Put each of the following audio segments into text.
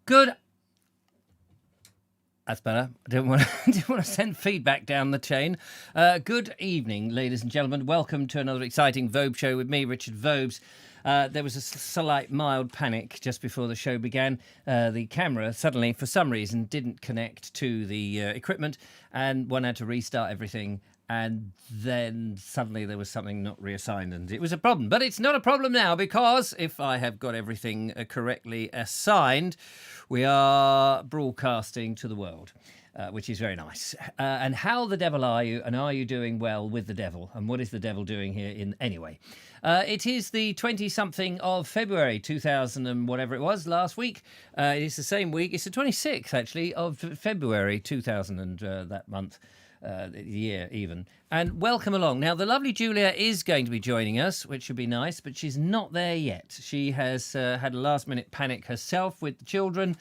Good. That's better. I didn't want to send feedback down the chain. Good evening, ladies and gentlemen. Welcome to another exciting Vobes show with me, Richard Vobes. There was a slight mild panic just before the show began. The camera suddenly, for some reason, didn't connect to the equipment, and one had to restart everything. And then suddenly there was something not reassigned, and it was a problem. But it's not a problem now, because if I have got everything correctly assigned, we are broadcasting to the world, which is very nice. And how the devil are you? And are you doing well with the devil? And what is the devil doing here anyway? It is the 20-something of February 2000 and whatever it was last week. It is the same week. It's the 26th, actually, of February 2000 and that month. Year even. And welcome along. Now, the lovely Julia is going to be joining us, which should be nice, but she's not there yet. She has had a last-minute panic herself with the children.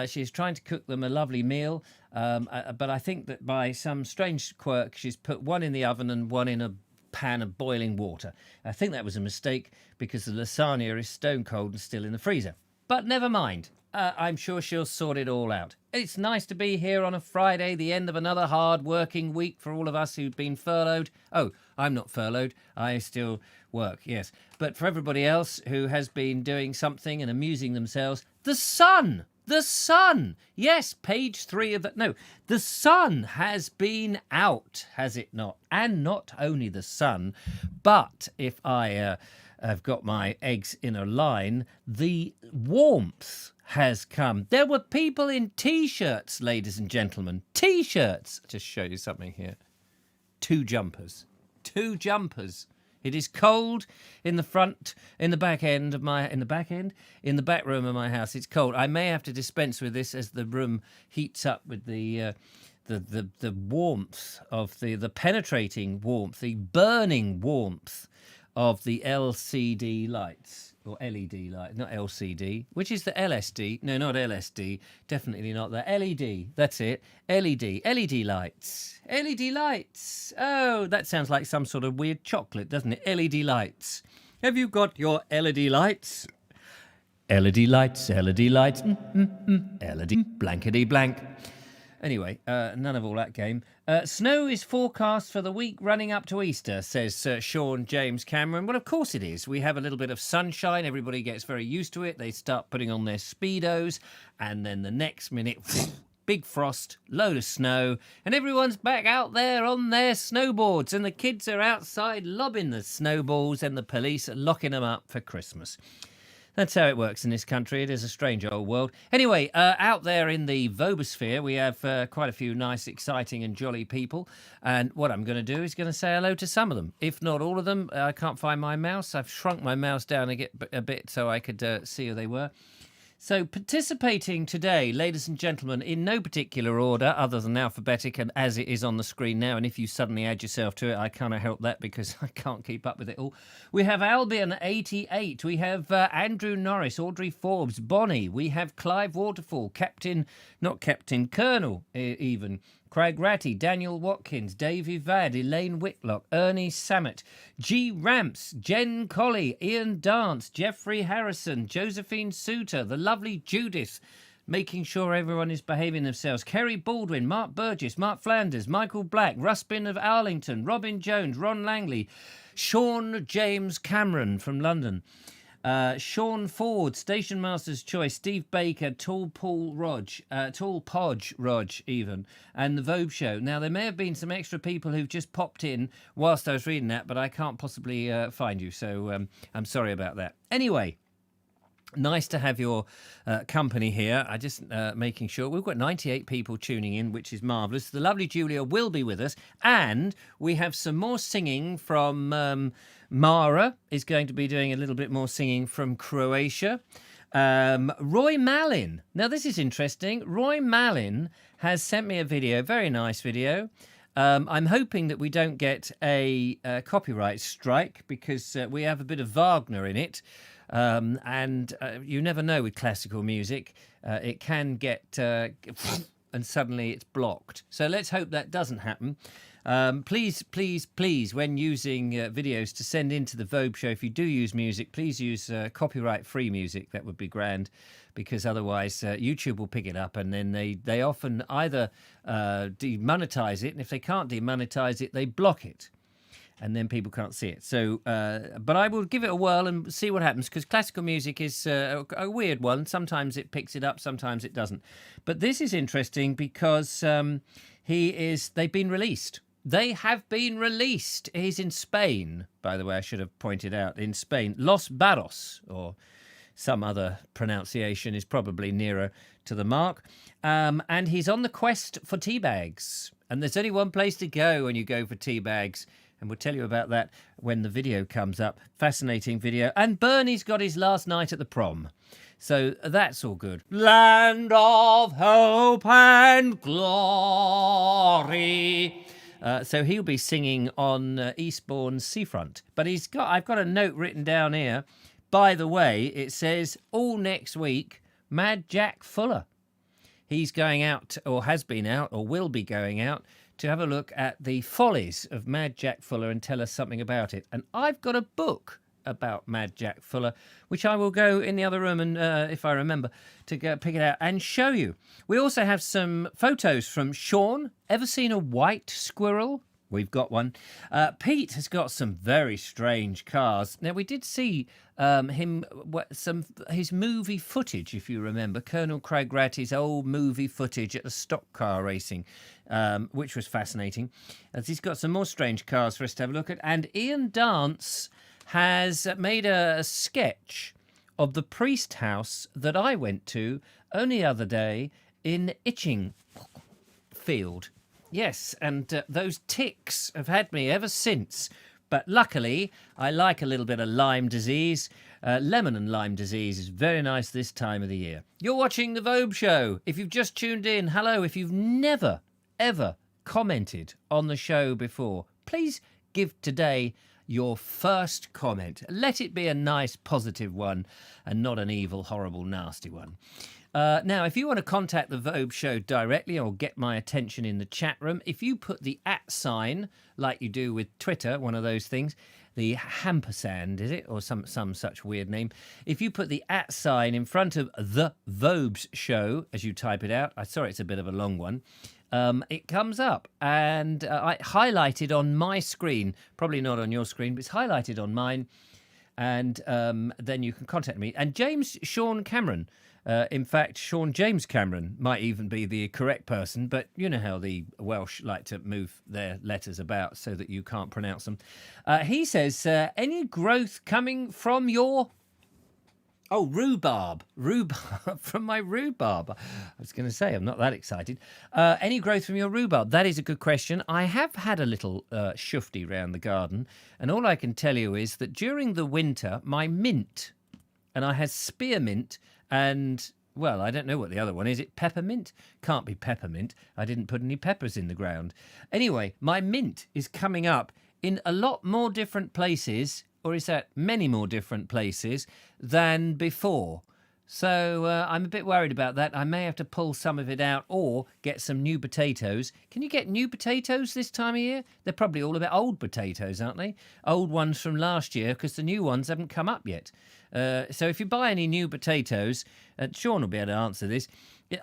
She's trying to cook them a lovely meal, but I think that by some strange quirk, she's put one in the oven and one in a pan of boiling water. I think that was a mistake, because the lasagna is stone cold and still in the freezer. But never mind. I'm sure she'll sort it all out. It's nice to be here on a Friday, the end of another hard working week for all of us who've been furloughed. Oh, I'm not furloughed. I still work, yes. But for everybody else who has been doing something and amusing themselves, the sun! The sun! Yes, page 3 of that. No, the sun has been out, has it not? And not only the sun, but if I have got my eggs in a line, the warmth has come. There were people in T-shirts, ladies and gentlemen. T-shirts. I'll just show you something here. 2 jumpers. 2 jumpers. It is cold in the front, in the back end of my, in the back room of my house. It's cold. I may have to dispense with this as the room heats up with the warmth of the penetrating warmth, the burning warmth of the LCD lights. Or LED light, not LCD. Which is the LSD? No, not LSD. Definitely not the LED. That's it. LED. LED lights. LED lights. Oh, that sounds like some sort of weird chocolate, doesn't it? LED lights. Have you got your LED lights? LED lights, LED lights. LED blankety blank. Anyway, none of all that game. Snow is forecast for the week running up to Easter, says Sean James Cameron. Well, of course it is. We have a little bit of sunshine. Everybody gets very used to it. They start putting on their Speedos. And then the next minute, big frost, load of snow. And everyone's back out there on their snowboards. And the kids are outside lobbing the snowballs, and the police are locking them up for Christmas. That's how it works in this country. It is a strange old world. Anyway, out there in the Vobosphere, we have quite a few nice, exciting and jolly people. And what I'm going to do is going to say hello to some of them. If not all of them, I can't find my mouse. I've shrunk my mouse down a bit so I could see who they were. So, participating today, ladies and gentlemen, in no particular order other than alphabetic and as it is on the screen now. And if you suddenly add yourself to it, I cannot help that because I can't keep up with it all. We have Albion88. We have Andrew Norris, Audrey Forbes, Bonnie. We have Clive Waterfall, Colonel, even. Craig Ratty, Daniel Watkins, Davey Vad, Elaine Whitlock, Ernie Samet, G. Ramps, Jen Colley, Ian Dance, Jeffrey Harrison, Josephine Souter, the lovely Judith, making sure everyone is behaving themselves, Kerry Baldwin, Mark Burgess, Mark Flanders, Michael Black, Ruspin of Arlington, Robin Jones, Ron Langley, Sean James Cameron from London, Sean Ford, Station Master's Choice, Steve Baker, Tall Podge Rog even, and the Vobes Show. Now, there may have been some extra people who've just popped in whilst I was reading that, but I can't possibly find you, so I'm sorry about that. Anyway, nice to have your company here. I just making sure we've got 98 people tuning in, which is marvellous. The lovely Julia will be with us, and we have some more singing from Mara is going to be doing a little bit more singing from Croatia. Roy Malin. Now, this is interesting. Roy Malin has sent me a video, very nice video. I'm hoping that we don't get a copyright strike because we have a bit of Wagner in it. And you never know with classical music. It can get and suddenly it's blocked. So let's hope that doesn't happen. Please, when using videos to send into the Vobes Show, if you do use music, please use copyright-free music. That would be grand, because otherwise YouTube will pick it up, and then they often either demonetize it, and if they can't demonetize it, they block it. And then people can't see it. So, but I will give it a whirl and see what happens, because classical music is a weird one. Sometimes it picks it up, sometimes it doesn't. But this is interesting because they've been released. They have been released. He's in Spain, by the way, I should have pointed out. In Spain, Los Barros, or some other pronunciation is probably nearer to the mark. And he's on the quest for tea bags. And there's only one place to go when you go for tea bags. And we'll tell you about that when the video comes up. Fascinating video. And Bernie's got his last night at the prom. So that's all good. Land of hope and glory. So he'll be singing on Eastbourne seafront. But I've got a note written down here. By the way, it says, all next week, Mad Jack Fuller. He's going out, or has been out, or will be going out, to have a look at the follies of Mad Jack Fuller and tell us something about it. And I've got a book about Mad Jack Fuller, which I will go in the other room and, if I remember, to go pick it out and show you. We also have some photos from Sean. Ever seen a white squirrel? We've got one. Pete has got some very strange cars. Now, we did see his movie footage, if you remember, Colonel Craig Ratty's old movie footage at the stock car racing, which was fascinating. As he's got some more strange cars for us to have a look at. And Ian Dance has made a sketch of the priest house that I went to only the other day in Itchingfield. Yes, and those ticks have had me ever since. But luckily, I like a little bit of Lyme disease. Lemon and Lyme disease is very nice this time of the year. You're watching The Vobes Show. If you've just tuned in, hello. If you've never, ever commented on the show before, please give today your first comment. Let it be a nice, positive one and not an evil, horrible, nasty one. Now, if you want to contact the Vobes Show directly or get my attention in the chat room, if you put the @ sign, like you do with Twitter, one of those things, the ampersand, is it? Or some such weird name. If you put the @ sign in front of the Vobes Show, as you type it out, I'm sorry, it's a bit of a long one, it comes up, and I highlighted on my screen, probably not on your screen, but it's highlighted on mine, and then you can contact me. And Sean Cameron, in fact, Sean James Cameron might even be the correct person, but you know how the Welsh like to move their letters about so that you can't pronounce them. He says, any growth coming from your... Oh, rhubarb from my rhubarb. I was going to say, I'm not that excited. Any growth from your rhubarb? That is a good question. I have had a little shufty round the garden, and all I can tell you is that during the winter, my mint and I had spearmint and, well, I don't know what the other one is. It peppermint? Can't be peppermint. I didn't put any peppers in the ground. Anyway, my mint is coming up in a lot more different places, or is that many more different places than before. So I'm a bit worried about that. I may have to pull some of it out or get some new potatoes. Can you get new potatoes this time of year? They're probably all about old potatoes, aren't they? Old ones from last year, because the new ones haven't come up yet. So if you buy any new potatoes, Sean will be able to answer this.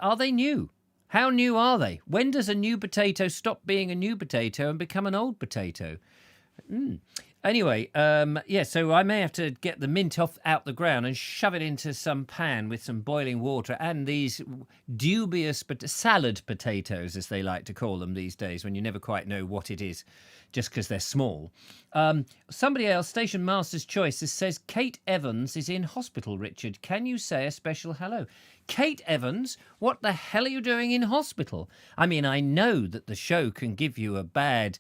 Are they new? How new are they? When does a new potato stop being a new potato and become an old potato? Anyway, so I may have to get the mint out the ground and shove it into some pan with some boiling water and these dubious salad potatoes, as they like to call them these days, when you never quite know what it is, just because they're small. Somebody else, Station Master's Choice, says, Kate Evans is in hospital, Richard. Can you say a special hello? Kate Evans, what the hell are you doing in hospital? I mean, I know that the show can give you a bad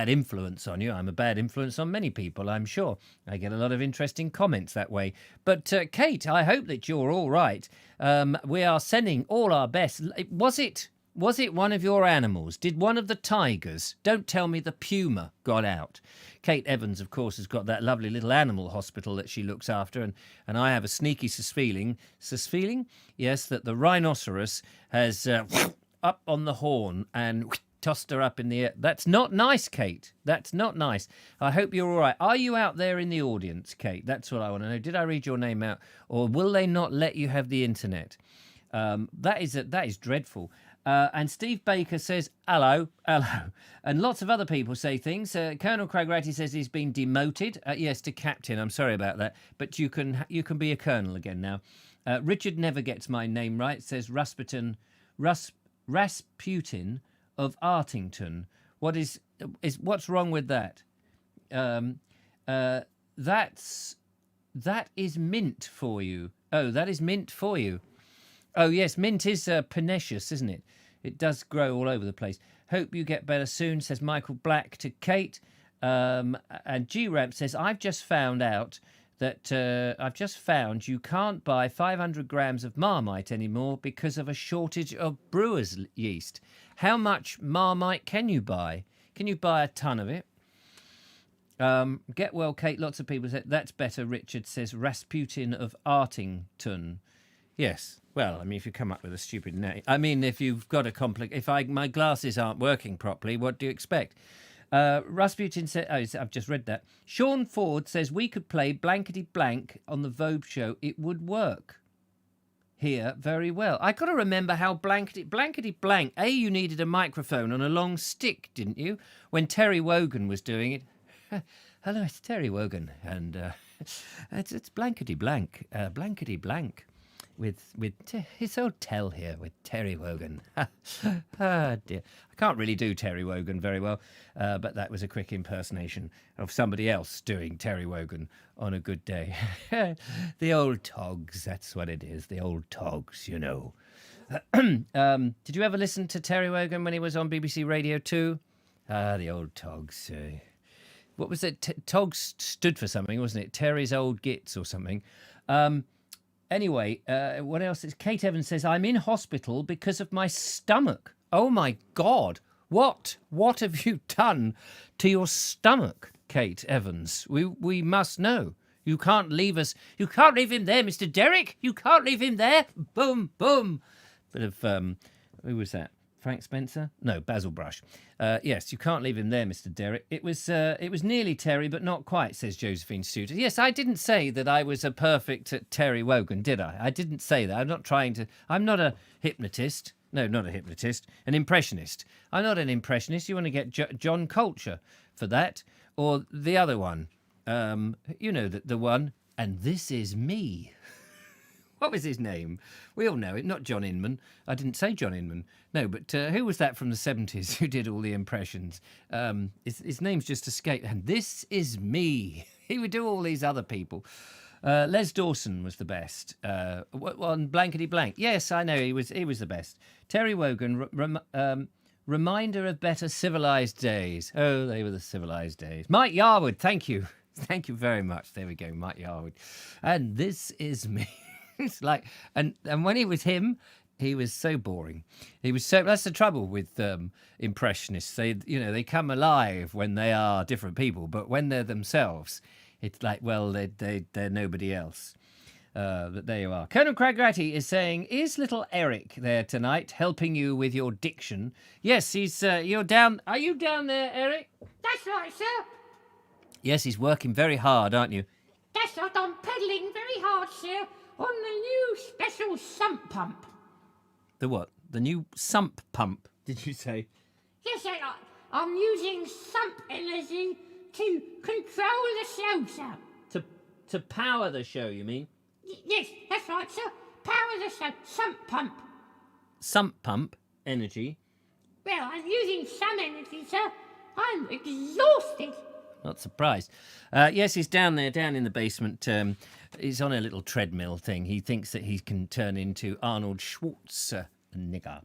influence on you. I'm a bad influence on many people, I'm sure. I get a lot of interesting comments that way. But Kate, I hope that you're all right. We are sending all our best. Was it one of your animals? Did one of the tigers? Don't tell me the puma got out. Kate Evans, of course, has got that lovely little animal hospital that she looks after, and I have a sneaky feeling, yes, that the rhinoceros has up on the horn and tossed her up in the air. That's not nice, Kate. That's not nice. I hope you're all right. Are you out there in the audience, Kate? That's what I want to know. Did I read your name out, or will they not let you have the internet? That is dreadful. And Steve Baker says, hello. And lots of other people say things. Colonel Craig Ratty says he's been demoted. Yes, to captain. I'm sorry about that. But you can be a colonel again now. Richard never gets my name right. Says Rasputin of Artington. What's wrong with that? That is mint for you. Oh, that is mint for you. Oh, yes, mint is pernicious, isn't it? It does grow all over the place. Hope you get better soon, says Michael Black to Kate. And G-Ramp says, I've just found you can't buy 500 grams of Marmite anymore because of a shortage of brewer's yeast. How much Marmite can you buy? Can you buy a ton of it? Get well, Kate. Lots of people say that's better. Richard says Rasputin of Artington. Yes. Well, I mean, if you come up with a stupid name, I mean, if you've got a my glasses aren't working properly, what do you expect? Rasputin said, I've just read that. Sean Ford says we could play blankety blank on the Vobes show. It would work here very well. I got to remember how blankety blank. You needed a microphone on a long stick, didn't you? When Terry Wogan was doing it. Hello, it's Terry Wogan, and it's blankety blank, blankety blank. With his hotel here with Terry Wogan. Ah, dear. I can't really do Terry Wogan very well, but that was a quick impersonation of somebody else doing Terry Wogan on a good day. The old togs, that's what it is, the old togs, you know. Did you ever listen to Terry Wogan when he was on BBC Radio 2? The old togs. What was it? Togs stood for something, wasn't it? Terry's Old Gits or something. Anyway, what else? Kate Evans says, I'm in hospital because of my stomach. Oh, my God. What have you done to your stomach, Kate Evans? We must know. You can't leave us. You can't leave him there, Mr. Derek. You can't leave him there. Boom, boom. Bit of, who was that? Frank Spencer? No, Basil Brush. Yes, you can't leave him there, Mr. Derek. It was nearly Terry, but not quite, says Josephine Studer. Yes, I didn't say that I was a perfect Terry Wogan, did I? I didn't say that. I'm not a hypnotist. No, not a hypnotist. An impressionist. I'm not an impressionist. You want to get John Culture for that. Or the other one. You know, the one. And this is me. What was his name? We all know it. Not John Inman. I didn't say John Inman. No, but who was that from the 70s who did all the impressions? His name's just escaped. And this is me. He would do all these other people. Les Dawson was the best. On Blankety Blank. Yes, I know, he was the best. Terry Wogan, reminder of better civilised days. Oh, they were the civilised days. Mike Yarwood, thank you. Thank you very much. There we go, Mike Yarwood. And this is me. It's like, and when he was him, he was so boring. He was so. That's the trouble with impressionists. They come alive when they are different people, but when they're themselves, it's like, well, they're nobody else. But there you are. Colonel Cragratty is saying, is little Eric there tonight, helping you with your diction? Yes, he's. You're down. Are you down there, Eric? That's right, sir. Yes, he's working very hard, aren't you? That's right, I'm pedalling very hard, sir, on the new special sump pump. The what? The new sump pump, did you say? Yes, sir, I'm using sump energy to control the show, sir. To power the show, you mean? Yes, that's right, sir. Power the show. Sump pump. Sump pump energy? Well, I'm using some energy, sir. I'm exhausted. Not surprised. Yes, he's down there, down in the basement. He's on a little treadmill thing. He thinks that he can turn into Arnold Schwarzenegger.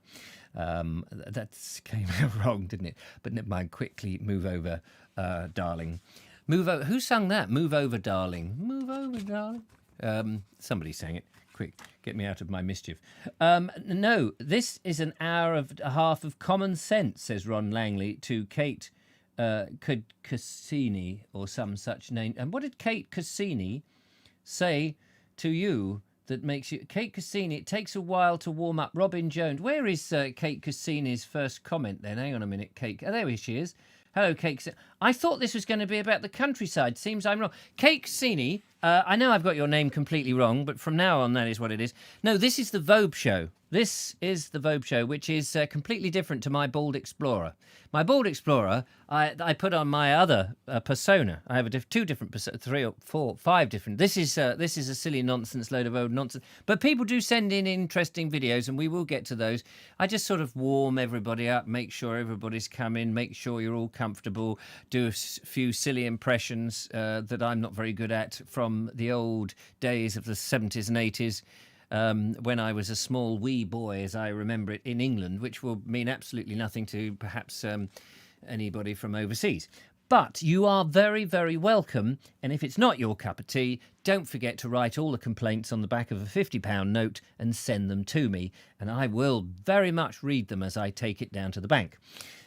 That came out wrong, didn't it? But never mind. Quickly move over, darling. Move over. Who sung that? Move over, darling. Move over, darling. Somebody sang it. Quick, get me out of my mischief. No, this is an hour and a half of common sense, says Ron Langley to Kate Cassini or some such name. And what did Kate Cassini say to you that makes you... Kate Cassini, it takes a while to warm up. Robin Jones. Where is Kate Cassini's first comment then? Hang on a minute, Kate. Oh, there she is. Hello, Kate Cassini. I thought this was going to be about the countryside. Seems I'm wrong. Kate Cassini, I know I've got your name completely wrong, but from now on, that is what it is. No, this is the Vobes show. This is the Vobes show, which is completely different to my Bald Explorer. My Bald Explorer, I put on my other persona. I have two different personas, 3 or 4, 5 different. This is a silly nonsense, load of old nonsense. But people do send in interesting videos, and we will get to those. I just sort of warm everybody up, make sure everybody's come in, make sure you're all comfortable, do a few silly impressions that I'm not very good at from the old days of the 70s and 80s. When I was a small wee boy, as I remember it, in England, which will mean absolutely nothing to perhaps anybody from overseas. But you are very, very welcome. And if it's not your cup of tea, don't forget to write all the complaints on the back of a £50 note and send them to me. And I will very much read them as I take it down to the bank.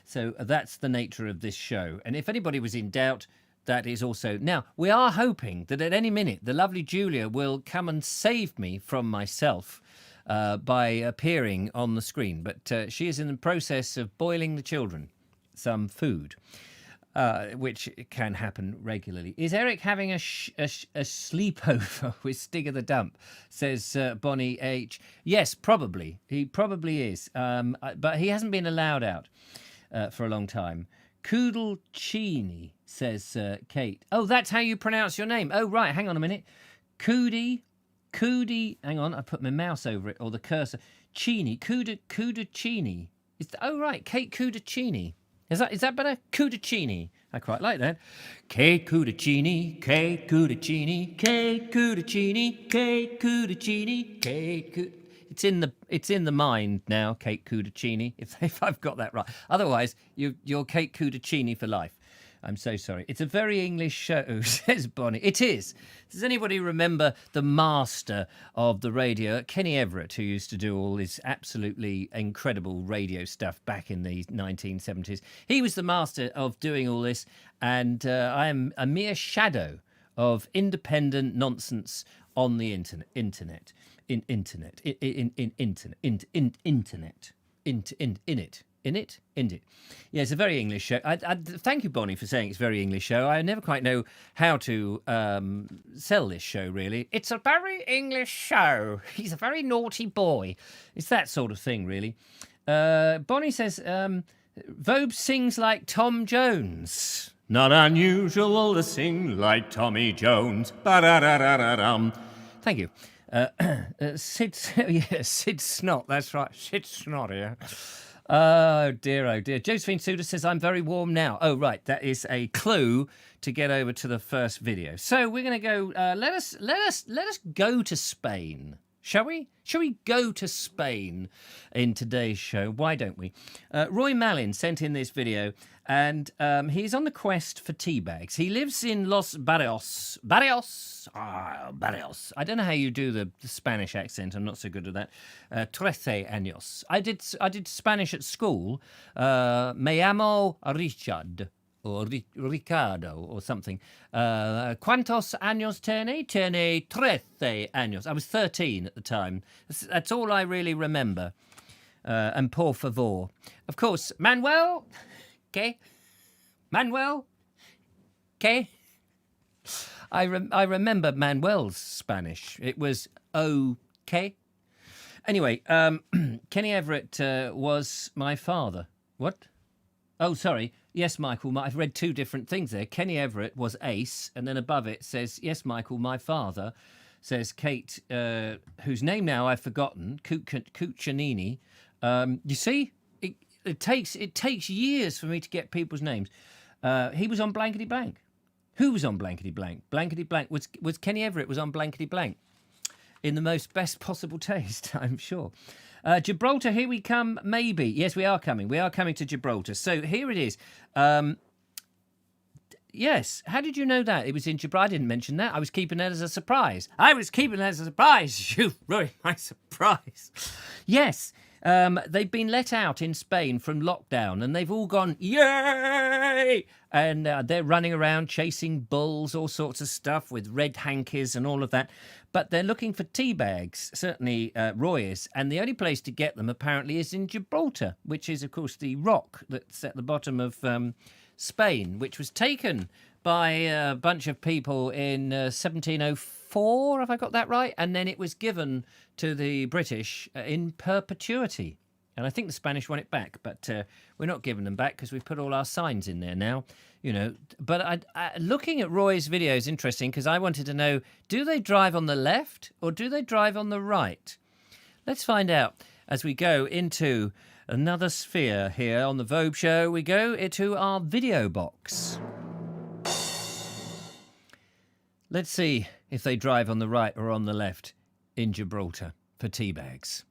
So that's the nature of this show. And if anybody was in doubt, that is also... Now, we are hoping that at any minute the lovely Julia will come and save me from myself by appearing on the screen. But she is in the process of boiling the children some food, which can happen regularly. Is Eric having a sleepover with Stigger the Dump, says Bonnie H. Yes, probably. He probably is. But he hasn't been allowed out for a long time. Coodlecini, says Kate. Oh, that's how you pronounce your name. Oh, right. Hang on a minute. Coody. Hang on. I put my mouse over it, or the cursor. Chini. Coodacini. Oh, right. Kate Coodacini. Is that better? Coodacini. I quite like that. Kate Coodacini. Kate Coodacini. Kate Coodacini. Kate Coodacini. Kate Coodacini. It's in the mind now, Kate Coodacini, if I've got that right. Otherwise, you're Kate Coodacini for life. I'm so sorry. It's a very English show, says Bonnie. It is. Does anybody remember the master of the radio, Kenny Everett, who used to do all this absolutely incredible radio stuff back in the 1970s? He was the master of doing all this, and I am a mere shadow of independent nonsense on the internet. Yeah, it's a very English show. I thank you, Bonnie, for saying it's a very English show. I never quite know how to sell this show, really. It's a very English show. He's a very naughty boy. It's that sort of thing, really. Bonnie says, Vobes sings like Tom Jones. Not unusual to sing like Tommy Jones. Ba-da-da-da-da-dum. Thank you. Sid Snot, that's right. Sid Snot here. Oh dear. Josephine Suda says, I'm very warm now. Oh, right. That is a clue to get over to the first video. So we're going to go, let us go to Spain. Shall we? Shall we go to Spain in today's show? Why don't we? Roy Malin sent in this video, and he's on the quest for tea bags. He lives in Los Barrios. Barrios? Barrios. I don't know how you do the Spanish accent. I'm not so good at that. 13 años. I did Spanish at school. Me llamo Richard. Or Ricardo, or something. ¿Cuántos años tiene? Tiene 13 años. I was 13 at the time. That's all I really remember. And por favor. Of course, Manuel? ¿Qué? Manuel? ¿Qué? I remember Manuel's Spanish. It was okay. Anyway, Kenny Everett was my father. What? Oh, sorry. Yes, Michael, I've read two different things there. Kenny Everett was Ace, and then above it says, yes, Michael, my father, says Kate, whose name now I've forgotten, Cuccianini. You see, it takes years for me to get people's names. He was on Blankety Blank. Who was on Blankety Blank? Blankety Blank was Kenny Everett was on Blankety Blank. In the most best possible taste, I'm sure. Gibraltar, here we come, maybe. Yes, we are coming. We are coming to Gibraltar. So here it is. Yes, how did you know that? It was in Gibraltar. I didn't mention that. I was keeping that as a surprise. You ruined my surprise. Yes, they've been let out in Spain from lockdown, and they've all gone, yay! And they're running around chasing bulls, all sorts of stuff with red hankies and all of that. But they're looking for tea bags, certainly Roy is. And the only place to get them apparently is in Gibraltar, which is, of course, the rock that's at the bottom of Spain, which was taken by a bunch of people in 1704, have I got that right? And then it was given to the British in perpetuity. And I think the Spanish want it back, but we're not giving them back because we've put all our signs in there now, you know. But looking at Roy's video is interesting because I wanted to know, do they drive on the left or do they drive on the right? Let's find out as we go into another sphere here on the Vobes Show. We go into our video box. Let's see if they drive on the right or on the left in Gibraltar for tea bags.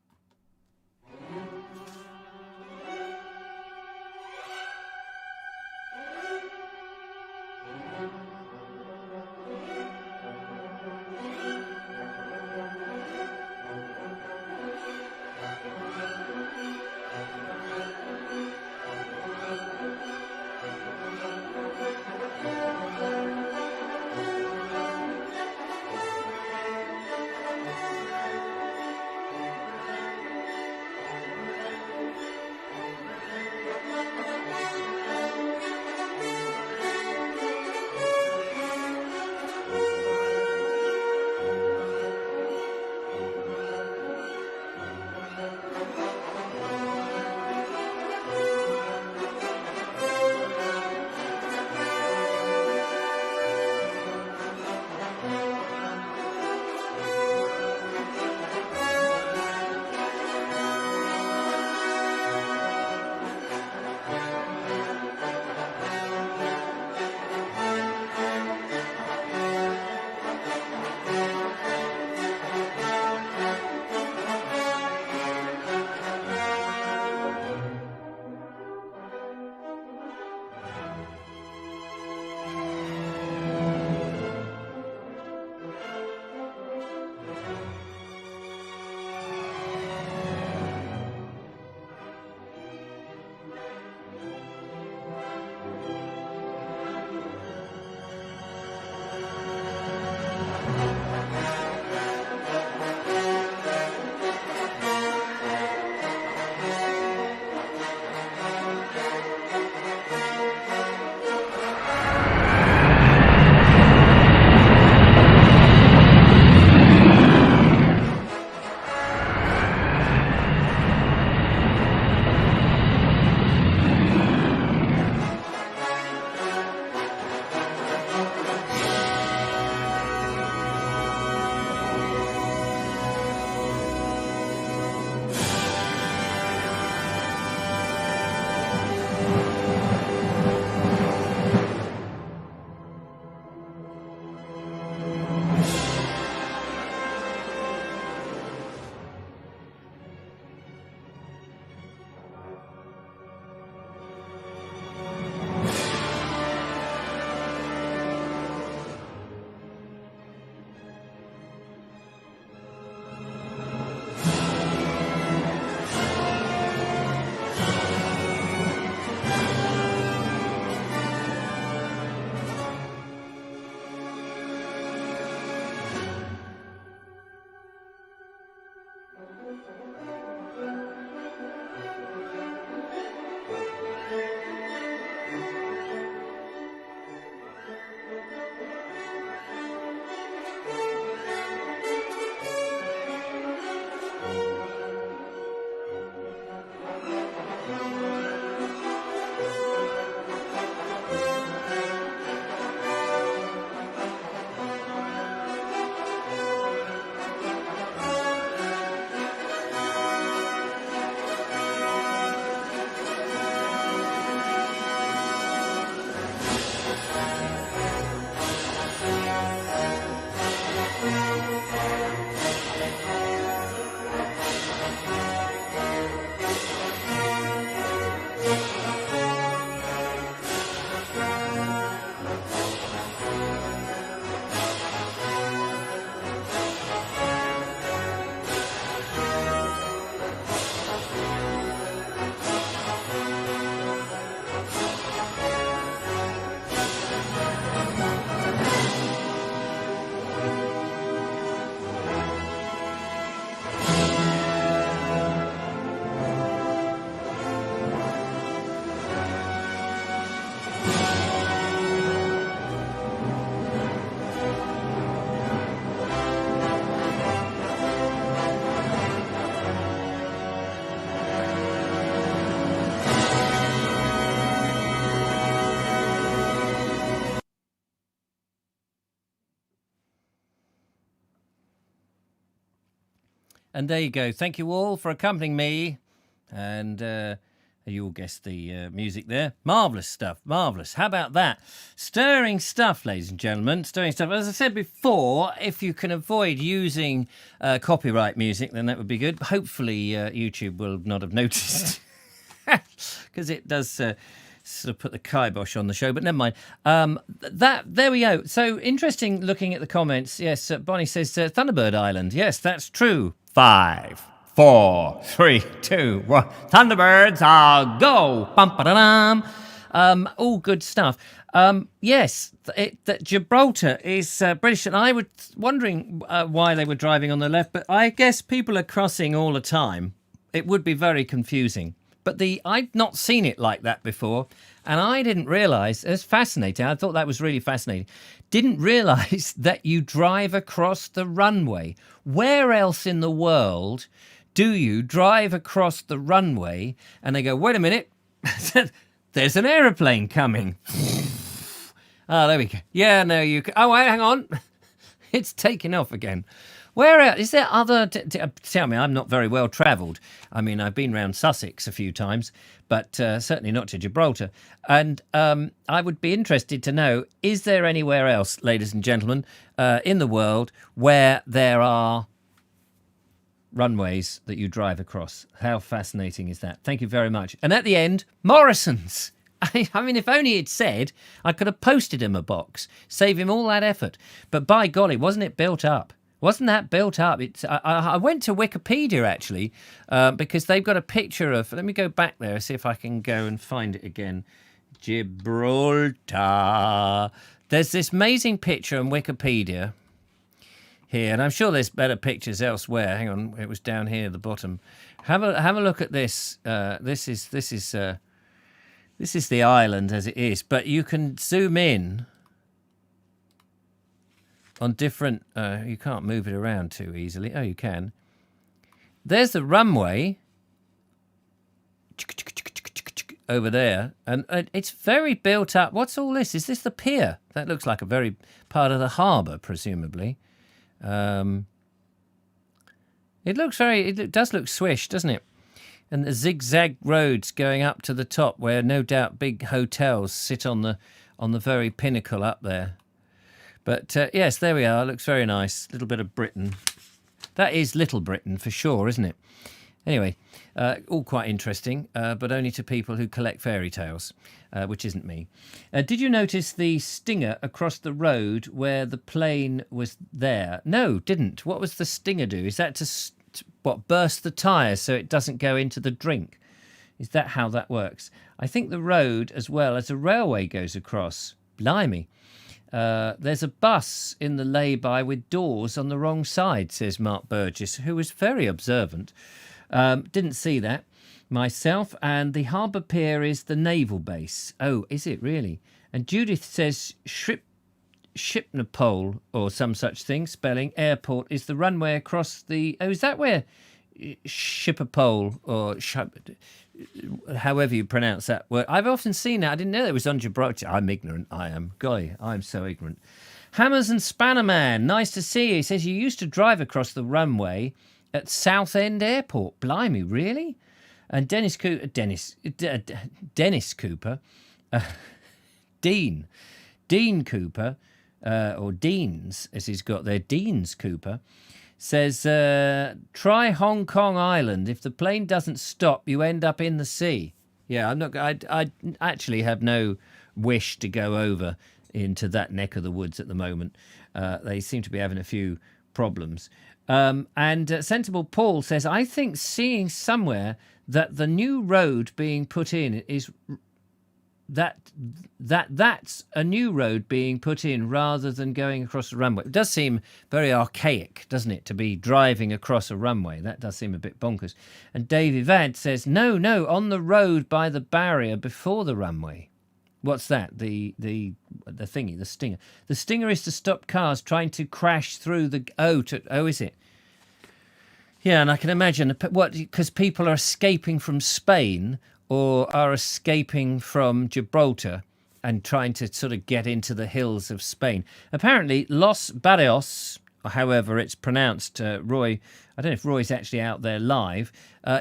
And there you go. Thank you all for accompanying me. And you all guessed the music there. Marvellous stuff. Marvellous. How about that? Stirring stuff, ladies and gentlemen. Stirring stuff. As I said before, if you can avoid using copyright music, then that would be good. Hopefully, YouTube will not have noticed. Because it does sort of put the kibosh on the show, but never mind. There we go. So interesting looking at the comments. Yes, Bonnie says Thunderbird Island. Yes, that's true. 5, 4, 3, 2, 1. Thunderbirds are go. Bum-ba-da-dum. All good stuff. Yes, that Gibraltar is British, and I was wondering why they were driving on the left, but I guess people are crossing all the time. It would be very confusing. But I'd not seen it like that before, and I didn't realise. It's fascinating. I thought that was really fascinating. Didn't realise that you drive across the runway. Where else in the world do you drive across the runway and they go, wait a minute, there's an aeroplane coming. Oh, there we go. Yeah, no, you can. Oh, wait, hang on. It's taking off again. Where else? Is there other... Tell me, I'm not very well travelled. I mean, I've been round Sussex a few times, but certainly not to Gibraltar. And I would be interested to know, is there anywhere else, ladies and gentlemen, in the world where there are runways that you drive across? How fascinating is that? Thank you very much. And at the end, Morrison's. I mean, if only he'd said, I could have posted him a box, save him all that effort. But by golly, wasn't it built up? Wasn't that built up? I went to Wikipedia, actually, because they've got a picture of... Let me go back there and see if I can go and find it again. Gibraltar. There's this amazing picture on Wikipedia here, and I'm sure there's better pictures elsewhere. Hang on, it was down here at the bottom. Have a look at this. This is the island as it is, but you can zoom in on different... you can't move it around too easily. Oh, you can. There's the runway over there, and it's very built up. What's all this? Is this the pier? That looks like a very part of the harbour, presumably. It does look swish, doesn't it? And the zigzag roads going up to the top, where no doubt big hotels sit on the very pinnacle up there. But yes, there we are. Looks very nice. Little bit of Britain. That is Little Britain for sure, isn't it? Anyway, all quite interesting, but only to people who collect fairy tales, which isn't me. Did you notice the stinger across the road where the plane was there? No, didn't. What was the stinger do? Is that to burst the tyres so it doesn't go into the drink? Is that how that works? I think the road, as well as a railway, goes across. Blimey. There's a bus in the lay-by with doors on the wrong side, says Mark Burgess, who was very observant. Didn't see that myself. And the harbour pier is the naval base. Oh, is it really? And Judith says Shipnapole or some such thing, spelling airport, is the runway across the... Oh, is that where Shipapole or however you pronounce that word? I've often seen that. I didn't know it was on Gibraltar. I'm ignorant. I am. Golly, I'm so ignorant. Hammers and Spannerman, nice to see you. He says you used to drive across the runway at Southend Airport. Blimey, really? And Dennis Cooper, Dean Cooper, or Deans, as he's got there, Deans Cooper, says, try Hong Kong Island. If the plane doesn't stop, you end up in the sea. Yeah, I actually have no wish to go over into that neck of the woods at the moment. They seem to be having a few problems. And Sensible Paul says, I think seeing somewhere that the new road being put in is... That's a new road being put in rather than going across the runway. It does seem very archaic, doesn't it, to be driving across a runway? That does seem a bit bonkers. And Dave Evad says, no, on the road by the barrier before the runway. What's that? The thingy, the stinger. The stinger is to stop cars trying to crash through the... Oh, is it? Yeah, and I can imagine, because people are escaping from Spain or are escaping from Gibraltar and trying to sort of get into the hills of Spain. Apparently, Los Barrios, however it's pronounced, Roy, I don't know if Roy's actually out there live,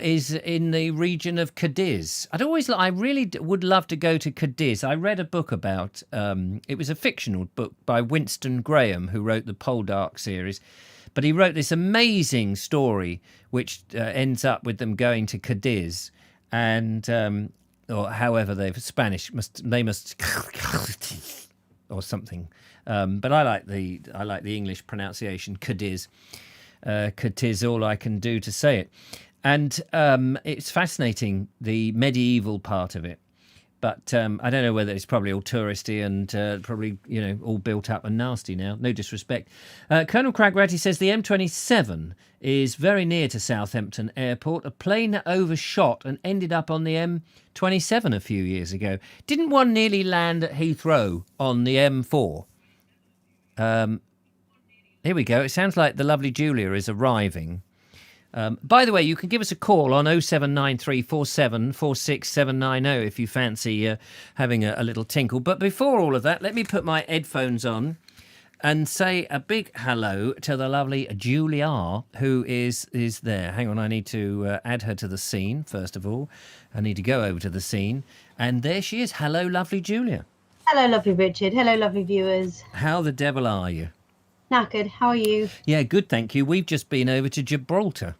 is in the region of Cadiz. I really would love to go to Cadiz. I read a book about, it was a fictional book by Winston Graham, who wrote the Poldark series. But he wrote this amazing story, which ends up with them going to Cadiz, and or however Spanish must or something. But I like the English pronunciation, Cadiz. Cadiz, all I can do to say it, and it's fascinating, the medieval part of it. But I don't know whether it's probably all touristy and probably, all built up and nasty now. No disrespect. Colonel Cragratty says the M27 is very near to Southampton Airport. A plane that overshot and ended up on the M27 a few years ago. Didn't one nearly land at Heathrow on the M4? Here we go. It sounds like the lovely Julia is arriving. By the way, you can give us a call on 07934746790 if you fancy having a little tinkle. But before all of that, let me put my headphones on and say a big hello to the lovely Julia, who is there. Hang on, I need to add her to the scene, first of all. I need to go over to the scene. And there she is. Hello, lovely Julia. Hello, lovely Richard. Hello, lovely viewers. How the devil are you? Knackered. How are you? Yeah, good, thank you. We've just been over to Gibraltar.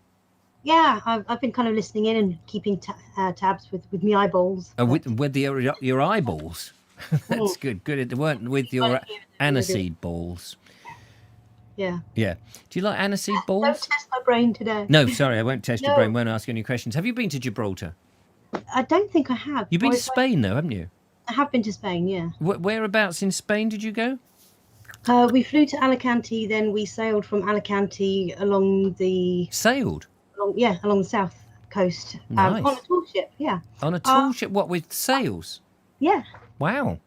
Yeah, I've been kind of listening in and keeping tabs with my eyeballs. With your eyeballs? That's good. Good. It weren't with your aniseed balls. Yeah. Yeah. Do you like aniseed balls? Don't test my brain today. No, sorry, I won't test your brain. Won't ask you any questions. Have you been to Gibraltar? I don't think I have. You've been to Spain, though, haven't you? I have been to Spain, yeah. Whereabouts in Spain did you go? We flew to Alicante, then we sailed from Alicante along the... Sailed? Along the south coast. Nice. On a tall ship, yeah. On a tall ship? What, with sails? Yeah. Wow.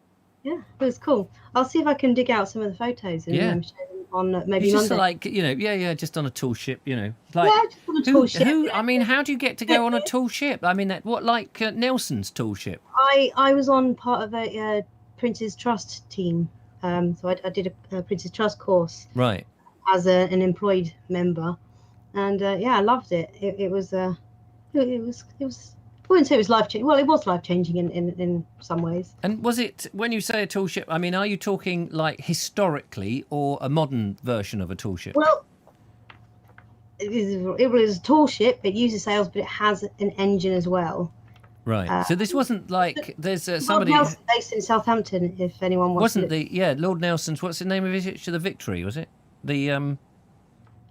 Yeah, it was cool. I'll see if I can dig out some of the photos and share them on maybe it's just Monday. just on a tall ship, just on a tall ship. I mean, how do you get to go on a tall ship? I mean, Nelson's tall ship? I was on part of a Prince's Trust team. So I did a Prince's Trust course. Right. As an employed member. And I loved it. It was I wouldn't say it was life-changing. Well, it was life-changing in some ways. And was it, when you say a tall ship, I mean, are you talking like historically or a modern version of a tall ship? Well, it was a tall ship. It uses sails, but it has an engine as well. Right. So this wasn't like there's somebody... Lord Nelson based in Southampton, if anyone wants to... Lord Nelson's, what's the name of it? The Victory, was it? The...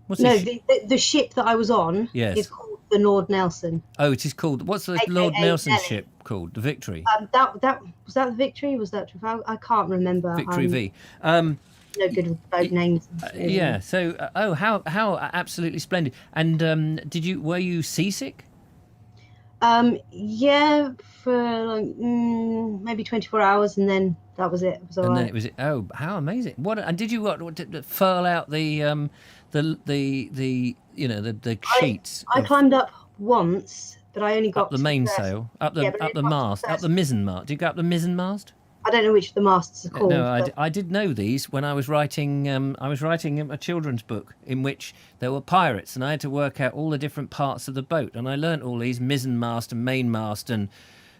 the ship that I was on is called the Lord Nelson. Oh, it is called... What's the Lord Nelson ship called? The Victory? That was that the Victory? Was that... I can't remember. Victory V. No good with boat names. Yeah, so... how absolutely splendid. And were you seasick? Yeah, for like maybe 24 hours, and then that was it. It was all right. Then it was... Oh, how amazing! What? And did you furl out the sheets? I climbed up once, but I only got up the mainsail, up the mast, up the mizzen mast. Did you go up the mizzen mast? I don't know which of the masts are called. No, I did know these when I was writing. I was writing a children's book in which there were pirates, and I had to work out all the different parts of the boat. And I learnt all these: mizzen mast and main mast, and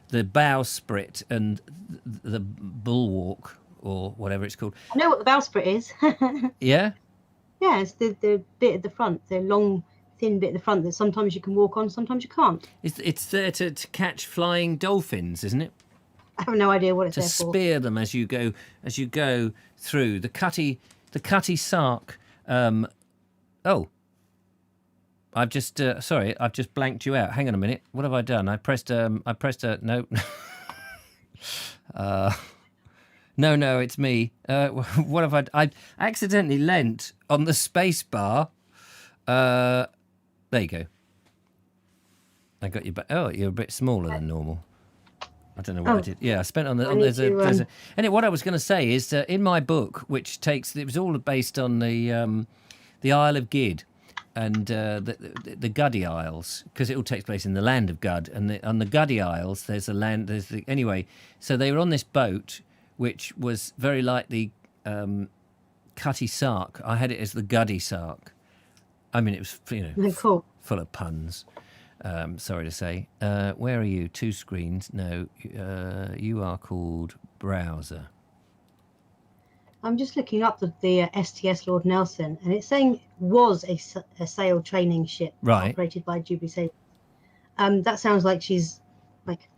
the bowsprit and the bulwark, or whatever it's called. I know what the bowsprit is. Yeah. Yeah, it's the bit at the front, the long, thin bit at the front that sometimes you can walk on, sometimes you can't. It's there to catch flying dolphins, isn't it? I have no idea what it's there to for. spear them as you go through the cutty sark. I've just I've just blanked you out. Hang on a minute. What have I done? I pressed no. No, it's me. What have I accidentally leant on the space bar. There you go. I got you back. Oh, you're a bit smaller than normal. I don't know what I did. Yeah, I spent on the... And what I was going to say is in my book, which it was all based on the Isle of Gid and the Guddy Isles, because it all takes place in the land of Gud. And on the Guddy Isles, anyway, so they were on this boat, which was very like the Cutty Sark. I had it as the Guddy Sark. I mean, it was, Cool. full of puns. Sorry to say. Where are you? 2 screens? No, you are called Browser. I'm just looking up the STS Lord Nelson, and it's saying was a sail training ship operated by Jubilee Sailors. That sounds like she's like.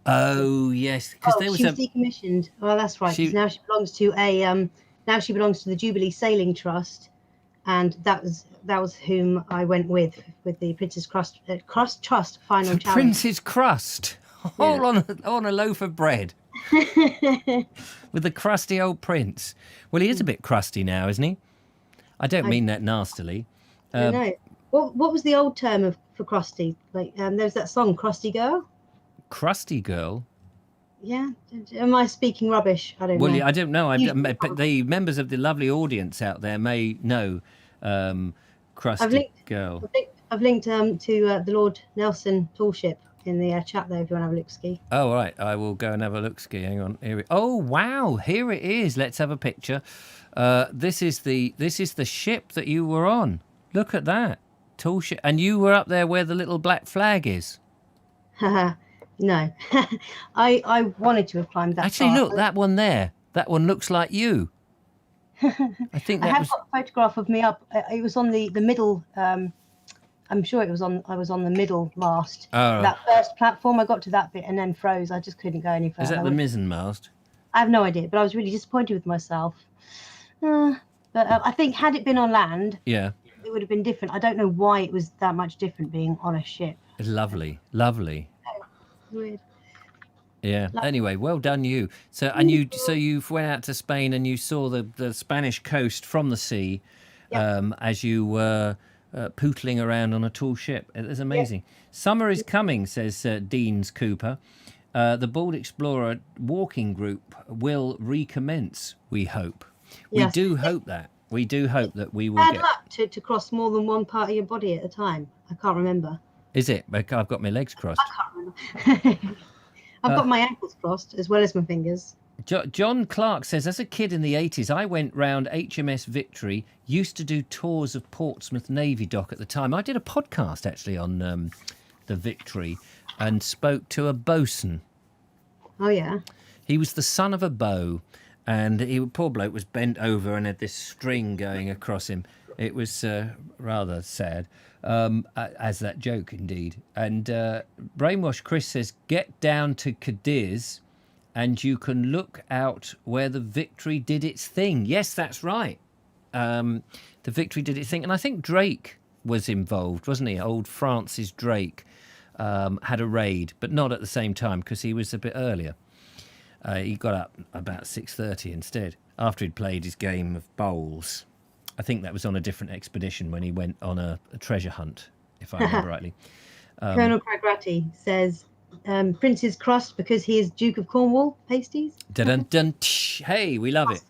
Oh yes, because there was she was decommissioned. Oh, that's right. 'Cause now she belongs to now she belongs to the Jubilee Sailing Trust, and that was whom I went with the Princess Crust Trust final challenge. Prince's Crust, all on a loaf of bread. With the crusty old prince. Well, he is a bit crusty now, isn't he? I don't mean that nastily. No. What was the old term for crusty? Like, there's that song, Crusty Girl. Crusty Girl? Yeah. Am I speaking rubbish? I don't know. Well, I don't know. The members of the lovely audience out there may know Crusty Girl. I've linked to the Lord Nelson tall ship in the chat there if you want to have a look-ski. Oh, right. I will go and have a look-ski. Hang on. Oh, wow. Here it is. Let's have a picture. This is the ship that you were on. Look at that. Tall ship. And you were up there where the little black flag is. No. I wanted to have climbed that Actually, far. look, that one there. That one looks like you. I think that I have got a photograph of me up. It was on the middle. I'm sure I was on the middle mast. Oh. That first platform, I got to that bit and then froze. I just couldn't go any further. Is that the mizzen mast? I have no idea, but I was really disappointed with myself. But I think had it been on land, it would have been different. I don't know why it was that much different being on a ship. Lovely. Weird. Yeah. Anyway, well done you. So you went out to Spain and you saw the Spanish coast from the sea, as you were pootling around on a tall ship. It was amazing. Summer is coming, says Deans Cooper. The Bold Explorer walking group will recommence. We hope. We do hope that. We do hope that we will Bad luck to cross more than one part of your body at a time. I can't remember. Is it? I've got my legs crossed. I can't remember. I've got my ankles crossed as well as my fingers. John Clark says, as a kid in the 80s, I went round HMS Victory, used to do tours of Portsmouth Navy Dock at the time. I did a podcast, actually, on the Victory and spoke to a bosun. Oh, yeah. He was the son of a beau, and poor bloke was bent over and had this string going across him. It was rather sad, as that joke, indeed. And Brainwash Chris says, get down to Cadiz and you can look out where the Victory did its thing. Yes, that's right. The Victory did its thing. And I think Drake was involved, wasn't he? Old Francis Drake had a raid, but not at the same time because he was a bit earlier. He got up about 6:30 instead, after he'd played his game of bowls. I think that was on a different expedition when he went on a treasure hunt, if I remember rightly. Colonel Cragratty says, Prince's Crust because he is Duke of Cornwall. Pasties? Dun-dun-dun. Hey, we love it.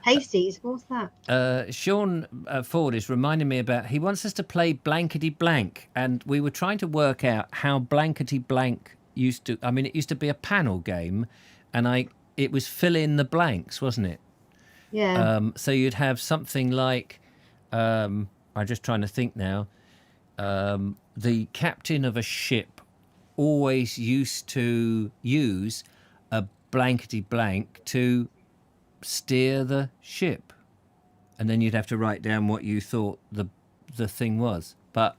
Pasties? What's that? Sean Ford is reminding me about, he wants us to play Blankety Blank, and we were trying to work out how Blankety Blank used to, I mean, it used to be a panel game, and it was fill in the blanks, wasn't it? Yeah. So you'd have something like, I'm just trying to think now, the captain of a ship always used to use a blankety blank to steer the ship. And then you'd have to write down what you thought the thing was. But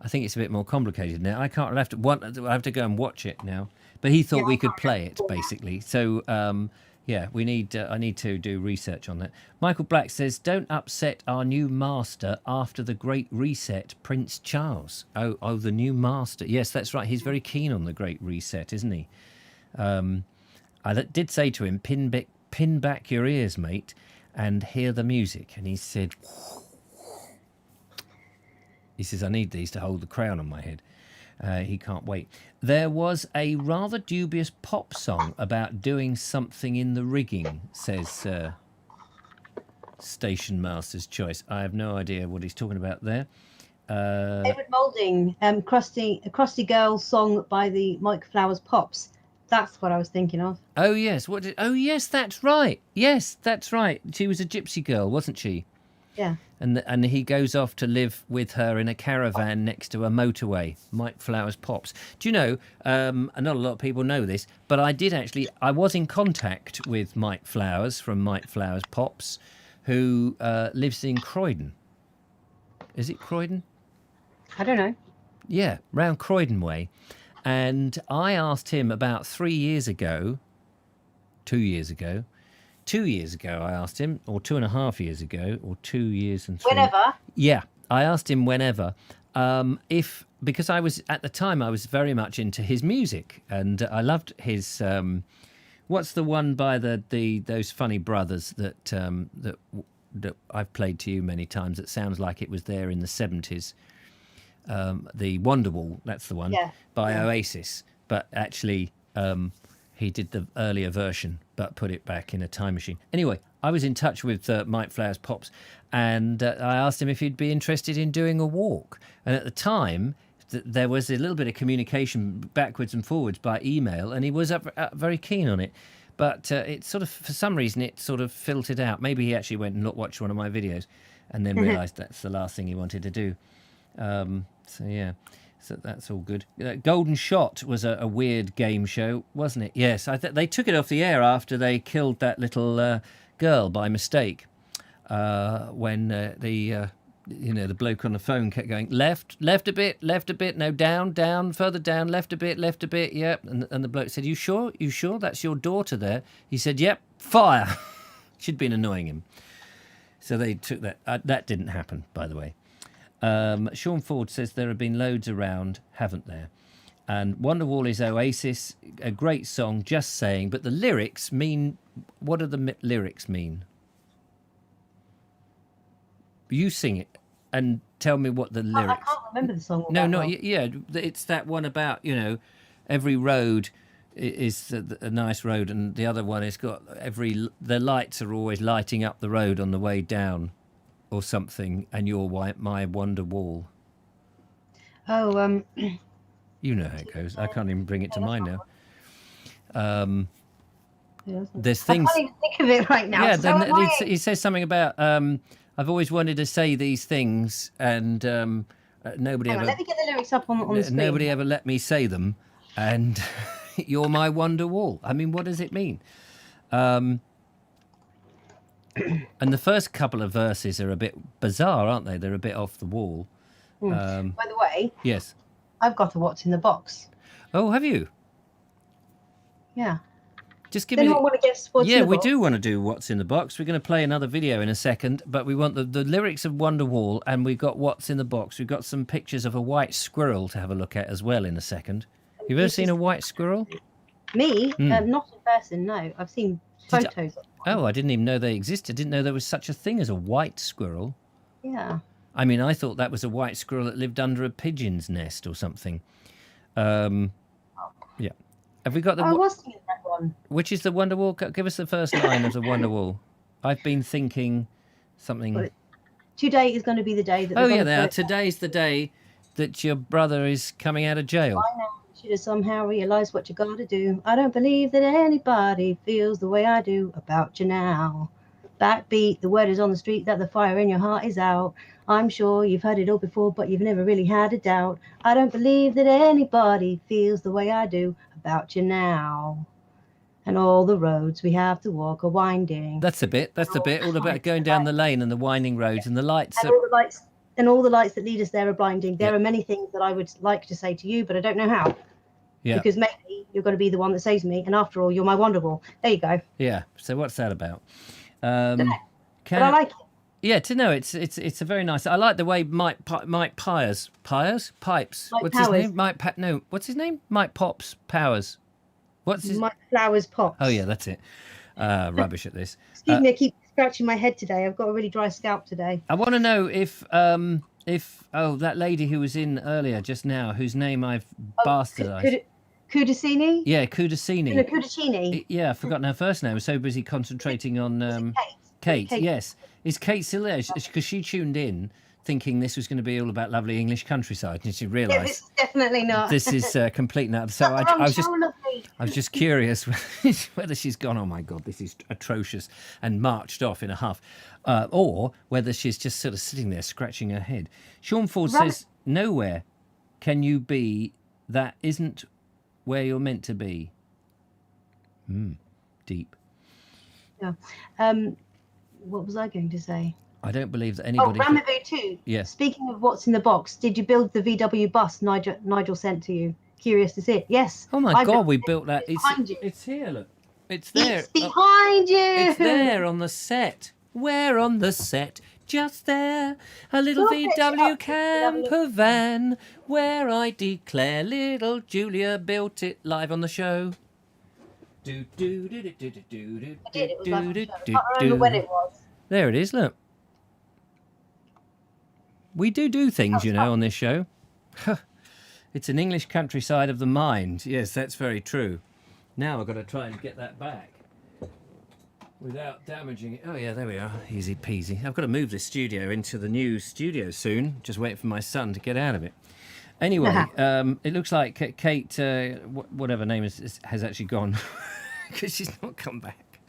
I think it's a bit more complicated now. I have to go and watch it now. But he thought we could play it, basically. So, I need to do research on that. Michael Black says, don't upset our new master after the Great Reset, Prince Charles. Oh, the new master. Yes, that's right. He's very keen on the Great Reset, isn't he? I did say to him, pin back your ears, mate, and hear the music. And he said, I need these to hold the crown on my head. He can't wait. There was a rather dubious pop song about doing something in the rigging, says Station Master's Choice. I have no idea what he's talking about there. David Moulding, Crusty Girl song by the Mike Flowers Pops. That's what I was thinking of. Oh yes, oh yes, that's right. Yes, that's right. She was a gypsy girl, wasn't she? Yeah. And he goes off to live with her in a caravan next to a motorway. Mike Flowers Pops. Do you know? Not a lot of people know this, but I was in contact with Mike Flowers from Mike Flowers Pops, who lives in Croydon. Is it Croydon? I don't know. Yeah, round Croydon way. And I asked him about 2 years ago, I asked him, or 2.5 years ago, or 2 years and 3. Whenever. Yeah, I asked him whenever, because I was, at the time, I was very much into his music, and I loved his, what's the one by those funny brothers that I've played to you many times that sounds like it was there in the 70s? The Wonderwall, that's the one, by Oasis. But actually, he did the earlier version, but put it back in a time machine. Anyway, I was in touch with Mike Flowers Pops, and I asked him if he'd be interested in doing a walk. And at the time, there was a little bit of communication backwards and forwards by email, and he was very keen on it. But it sort of, for some reason, it sort of filtered out. Maybe he actually went and watched one of my videos and then realised that's the last thing he wanted to do. So yeah, so that's all good. Golden Shot was a weird game show, wasn't it? Yes, they took it off the air after they killed that little girl by mistake. When the bloke on the phone kept going left a bit, no down, further down, left a bit, yep. And the bloke said, "You sure? That's your daughter there?" He said, "Yep, fire." She'd been annoying him, so they took that. That didn't happen, by the way. Sean Ford says there have been loads around, haven't there? And Wonderwall is Oasis, a great song, just saying. But the lyrics mean, what do the lyrics mean? You sing it and tell me what the lyrics... I can't remember the song. Yeah, it's that one about, every road is a nice road, and the other one has got the lights are always lighting up the road on the way down, or something, and you're my wonder wall. Oh, you know how it goes. I can't even bring it to mind now. There's things. I can't even think of it right now. Yeah, so then he says something about I've always wanted to say these things, and nobody ever. Let me get the lyrics up on the screen. Nobody ever let me say them, and you're my wonder wall. I mean, what does it mean? And the first couple of verses are a bit bizarre, aren't they? They're a bit off the wall. By the way, yes, I've got a What's in the Box. Oh, have you? Yeah. Just give me. Anyone want to guess what's in the box? Yeah, we do want to do What's in the Box. We're going to play another video in a second, but we want the lyrics of Wonderwall, and we've got What's in the Box. We've got some pictures of a white squirrel to have a look at as well in a second. You've ever seen a white squirrel? Me? Not in person, no. I've seen photos of one. Oh, I didn't even know they existed. I didn't know there was such a thing as a white squirrel. Yeah. I mean, I thought that was a white squirrel that lived under a pigeon's nest or something. Yeah. Have we got the... I was thinking that one. Which is the Wonderwall? Give us the first line of the Wonderwall. I've been thinking something... Well, today is going to be the day that... Oh, yeah, there. Today's the day that your brother is coming out of jail. I know. You should have somehow realised what you got to do. I don't believe that anybody feels the way I do about you now. Backbeat, the word is on the street that the fire in your heart is out. I'm sure you've heard it all before, but you've never really had a doubt. I don't believe that anybody feels the way I do about you now. And all the roads we have to walk are winding. That's the bit. All about going down the lane and the winding roads and the lights. And all the lights that lead us there are blinding. There are many things that I would like to say to you, but I don't know how. Yeah. Because maybe you're going to be the one that saves me, and after all, you're my Wonderwall. There you go. Yeah. So what's that about? But I like it. Yeah, to know it's a very nice. I like the way Mike Pipes. What's his name? What's his name? Mike Pops Powers. What's his? Mike Flowers Pops. Oh yeah, that's it. Rubbish at this. Excuse me, I keep scratching my head today. I've got a really dry scalp today. I want to know if that lady who was in earlier just now, whose name I've bastardized. Kudasini? Yeah, Kudasini. Kudasini. Yeah, I've forgotten her first name. I was so busy concentrating on Kate. Yes. Is Kate still there? Because she tuned in thinking this was going to be all about lovely English countryside, and she realised this is definitely not. this is complete nut. So I was just curious whether she's gone, oh my God, this is atrocious, and marched off in a huff, or whether she's just sort of sitting there scratching her head. Sean Ford says, nowhere can you be that isn't where you're meant to be. Deep. Yeah. What was I going to say? I don't believe that anybody... Oh, Ramavu too. Yes. Speaking of what's in the box, did you build the VW bus Nigel sent to you? Curious to see it. Yes. Oh my God, we built that. It's here, look. It's there. It's behind you. It's there on the set. Where on the set? Just there. A little VW camper van where I declare little Julia built it live on the show. I did. It was live on the show. I can't remember when it was. There it is, look. We do things, on this show. It's an English countryside of the mind. Yes, that's very true. Now I've got to try and get that back without damaging it. Oh, yeah, there we are. Easy peasy. I've got to move this studio into the new studio soon. Just waiting for my son to get out of it. Anyway, it looks like Kate, whatever name has actually gone because she's not come back.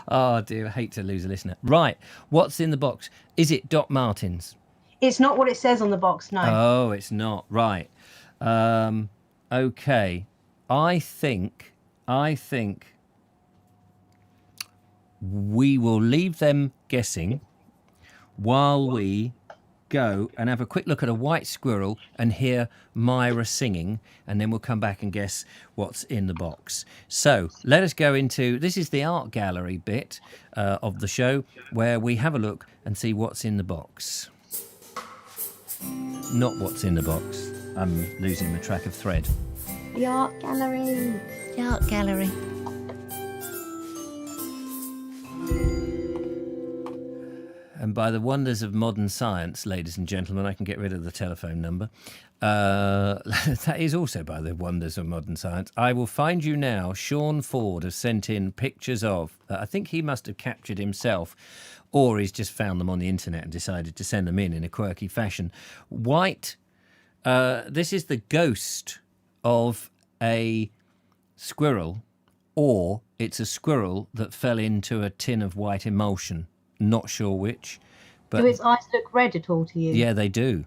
Oh, dear. I hate to lose a listener. Right. What's in the box? Is it Doc Martens? It's not what it says on the box, no. Oh, it's not. Right. Okay. I think we will leave them guessing while we go and have a quick look at a white squirrel and hear Myra singing, and then we'll come back and guess what's in the box. So let us go into, this is the art gallery bit of the show where we have a look and see what's in the box. Not what's in the box. I'm losing the track of thread. The art gallery. The art gallery. And by the wonders of modern science, ladies and gentlemen, I can get rid of the telephone number. That is also by the wonders of modern science. I will find you now. Sean Ford has sent in pictures of, I think he must have captured himself, or he's just found them on the internet and decided to send them in a quirky fashion. White, this is the ghost of a squirrel, or it's a squirrel that fell into a tin of white emulsion. Not sure which. But do its eyes look red at all to you? Yeah, they do.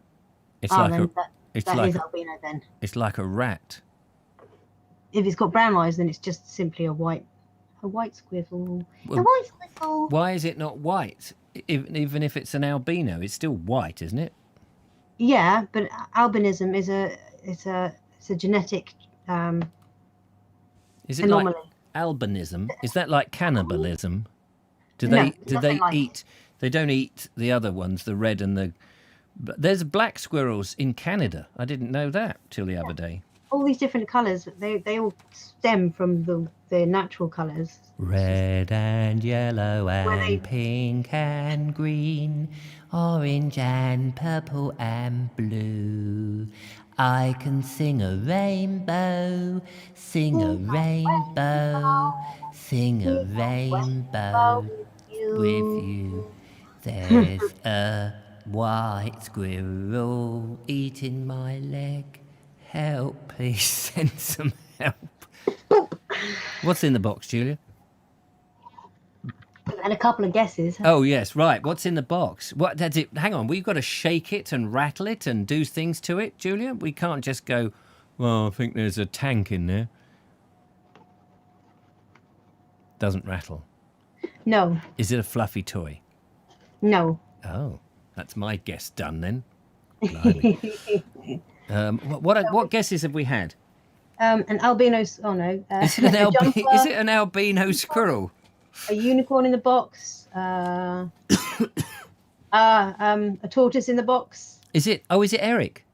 It's is albino then. It's like a rat. If it's got brown eyes, then it's just simply a white squiffle. A white squiffle. Why is it not white? Even if it's an albino, it's still white, isn't it? Yeah, but albinism is a genetic is it anomaly. Like albinism? Is that like cannibalism? Do they eat? They don't eat the other ones, the red and the. There's black squirrels in Canada. I didn't know that till the other day. All these different colours, they all stem from the natural colours. Red and yellow and pink and green, orange and purple and blue. I can sing a rainbow, sing a rainbow, sing a rainbow with you. There's a white squirrel eating my leg. Help, please send some help. What's in the box, Julia? And a couple of guesses. Oh, yes, right. What's in the box? What does it? Hang on, we've got to shake it and rattle it and do things to it, Julia. We can't just go, well, I think there's a tank in there. Doesn't rattle. No. Is it a fluffy toy? No. Oh, that's my guess done then. What guesses have we had? An albino. Oh no. Is it an albino squirrel? A unicorn in the box. A tortoise in the box. Is it? Oh, is it Eric?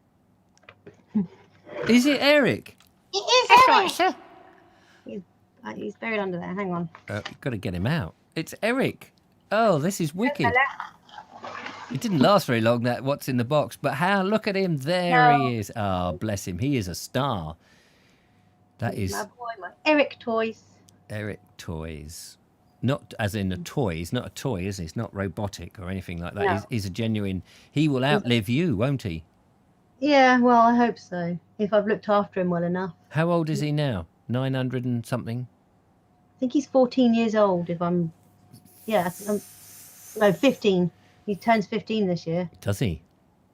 Is it Eric? It is Eric. He's buried under there. Hang on. You've got to get him out. It's Eric. Oh, this is wicked. It didn't last very long, that what's in the box, but look at him. There he is. Oh, bless him. He is a star. That is... My boy, my Eric toys. Eric toys. Not as in a toy. He's not a toy, is he? He's not robotic or anything like that. No. He's a genuine... He will outlive you, won't he? Yeah, well, I hope so. If I've looked after him well enough. How old is he now? 900 and something? I think he's 14 years old. If I'm... Yeah, no, 15. He turns 15 this year. Does he?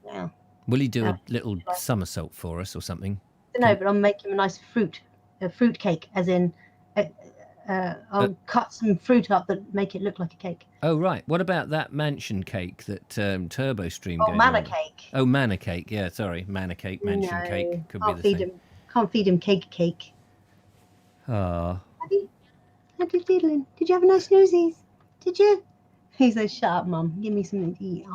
Yeah. Will he do a little somersault for us or something? I don't know, but I'll make him a nice fruit cake, as in I'll cut some fruit up that make it look like a cake. Oh, right. What about that mansion cake that Turbo Stream goes manna on? cake. Oh, manna cake. Yeah, sorry. Manna cake, mansion cake. Could be the same. Can't feed him cake. Ah. How you feeling? Did you have a nice snoozies? Did you? He says, shut up, Mum. Give me something to eat.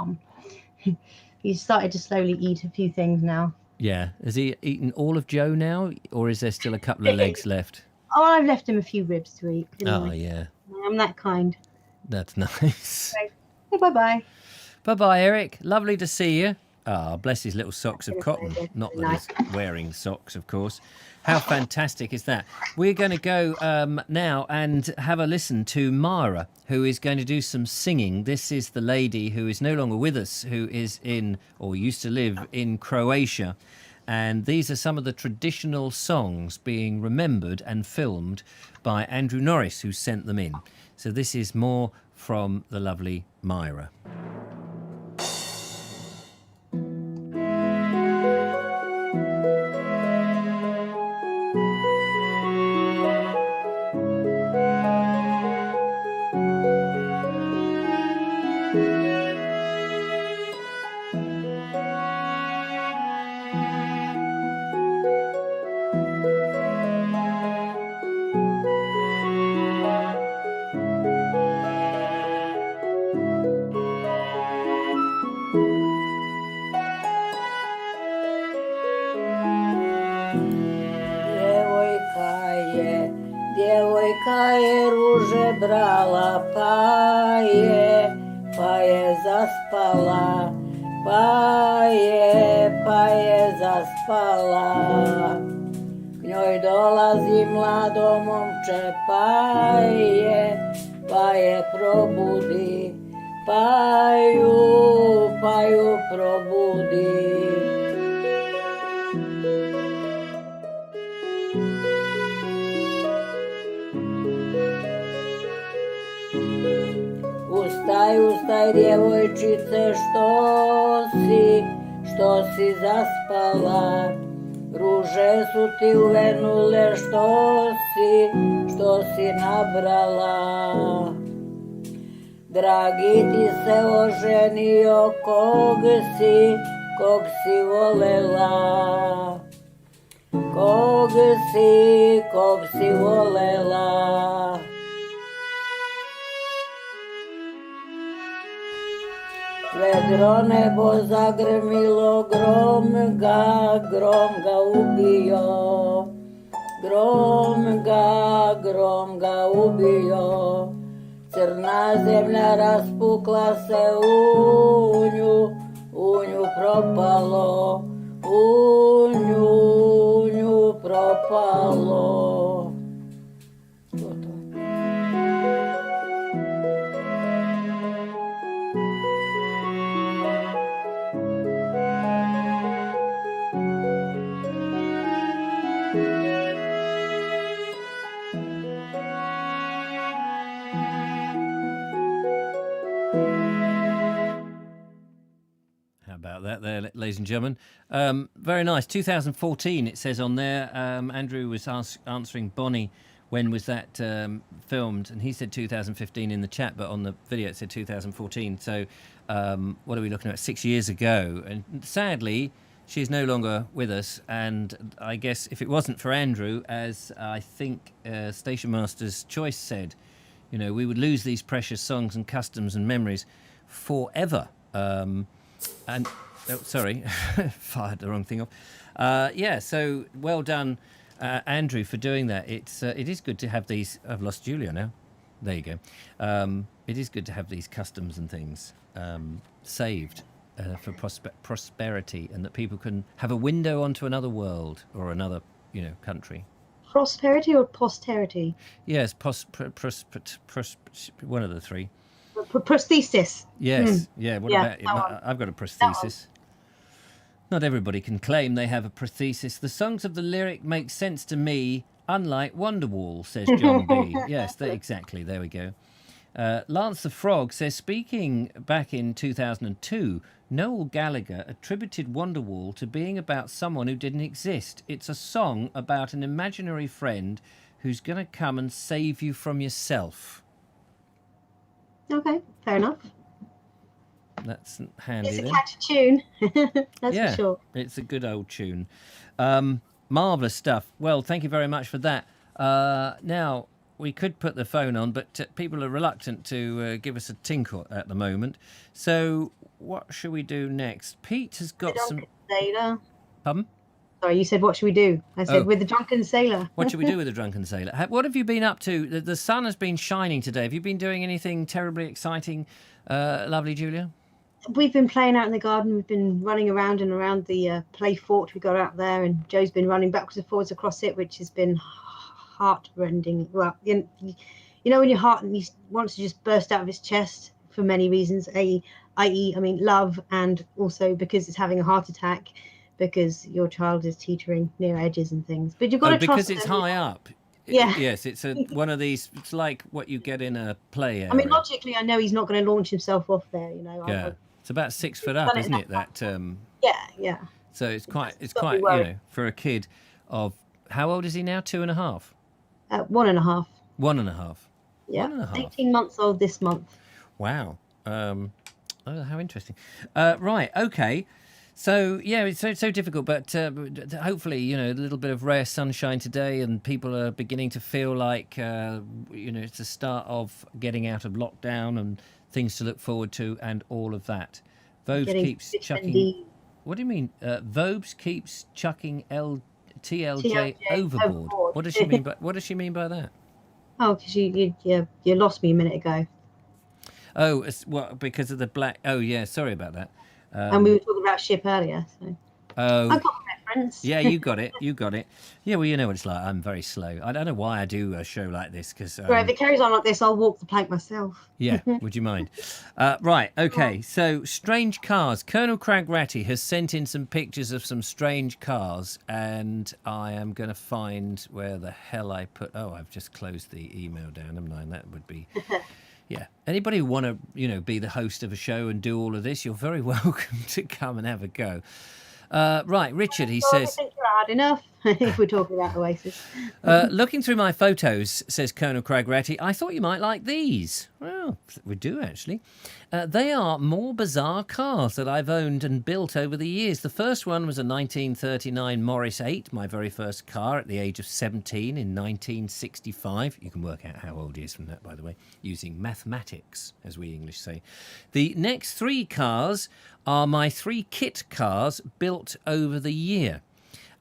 He's started to slowly eat a few things now. Yeah. Has he eaten all of Joe now, or is there still a couple of legs left? Oh, I've left him a few ribs to eat. Yeah. I'm that kind. That's nice. Hey, bye-bye. Bye-bye, Eric. Lovely to see you. Ah, bless his little socks of cotton. Not that he's wearing socks, of course. How fantastic is that? We're going to go now and have a listen to Myra, who is going to do some singing. This is the lady who is no longer with us, who is in, or used to live in, Croatia. And these are some of the traditional songs being remembered and filmed by Andrew Norris, who sent them in. So this is more from the lovely Myra. Djevojka je ruže brala, pa je zaspala, pa je zaspala. K njoj dolazi mlado momče, pa je probudi, pa ju probudi. Ustaj, djevojčice, što si zaspala, ruže su ti uvenule, što si nabrala. Dragi ti se oženio, kog si volela, kog si volela. Vedro nebo zagrmilo, grom ga ubio, grom ga ubio. Crna zemlja raspukla se, u nju propalo, u nju propalo. About that there, ladies and gentlemen. Very nice. 2014, it says on there. Andrew was answering Bonnie, when was that filmed? And he said 2015 in the chat, but on the video it said 2014. So what are we looking at? 6 years ago. And sadly, she's no longer with us. And I guess if it wasn't for Andrew, as I think Station Master's Choice said, you know, we would lose these precious songs and customs and memories forever. And sorry, fired the wrong thing off. Yeah, so well done, Andrew, for doing that. It is good to have these. I've lost Julia now. There you go. It is good to have these customs and things saved for prosperity, and that people can have a window onto another world or another, country. prosperity or posterity? Yes, one of the three. Prosthesis. Yes, yeah. What Yeah, about? I've got a prosthesis. Not everybody can claim they have a prosthesis. The songs of the lyric make sense to me, unlike Wonderwall, says John B. Yes, exactly. There we go. Lance the Frog says, speaking back in 2002, Noel Gallagher attributed Wonderwall to being about someone who didn't exist. It's a song about an imaginary friend who's going to come and save you from yourself. Okay, fair enough. That's handy. It's a catchy tune. That's for sure. It's a good old tune. Marvellous stuff. Well, thank you very much for that. Now, we could put the phone on, but people are reluctant to give us a tinkle at the moment. So what should we do next? Pete has got some... Sailor. Pardon? Sorry, you said, what should we do? I said, with the drunken sailor. What should we do with the drunken sailor? What have you been up to? The sun has been shining today. Have you been doing anything terribly exciting, lovely Julia? We've been playing out in the garden. We've been running around and around the play fort we got out there, and Joe's been running backwards and forwards across it, which has been heart-rending. Well, you know when your heart wants to just burst out of its chest for many reasons, i.e., love, and also because it's having a heart attack because your child is teetering near edges and things. But you've got to trust because it's high up. Yeah. Yes, it's one of these. It's like what you get in a play area. I mean, logically, I know he's not going to launch himself off there. You know. Yeah. It's about 6 foot up, isn't it? That. Yeah. So it's quite. You know, for a kid of how old is he now? 2.5. 1.5. 1.5. Yeah. 1.5. 18 months old this month. Wow. Oh, how interesting. Right. Okay. So yeah, it's so difficult, but hopefully, you know, a little bit of rare sunshine today, and people are beginning to feel like it's the start of getting out of lockdown and things to look forward to, and all of that. Vobes keeps chucking. What do you mean? Vobes keeps chucking TLJ overboard. What does she mean? What does she mean by that? Oh, because you lost me a minute ago. Oh, because of the black. Oh yeah, sorry about that. And we were talking about ship earlier. So. Oh, I got the reference. Yeah, you got it. Yeah, well, you know what it's like. I'm very slow. I don't know why I do a show like this because. If it carries on like this, I'll walk the plank myself. Yeah, would you mind? Right. Okay. So strange cars. Colonel Cragratty has sent in some pictures of some strange cars, and I am going to find where the hell I put. Oh, I've just closed the email down. I'm lying. That would be. Yeah. Anybody who want to, be the host of a show and do all of this, you're very welcome to come and have a go. Right, Richard, he says... I think you're hard enough if we're talking about Oasis. Looking through my photos, says Colonel Cragratty, I thought you might like these. Well, we do, actually. They are more bizarre cars that I've owned and built over the years. The first one was a 1939 Morris 8, my very first car at the age of 17 in 1965. You can work out how old he is from that, by the way, using mathematics, as we English say. The next 3 cars are my 3 kit cars built over the year.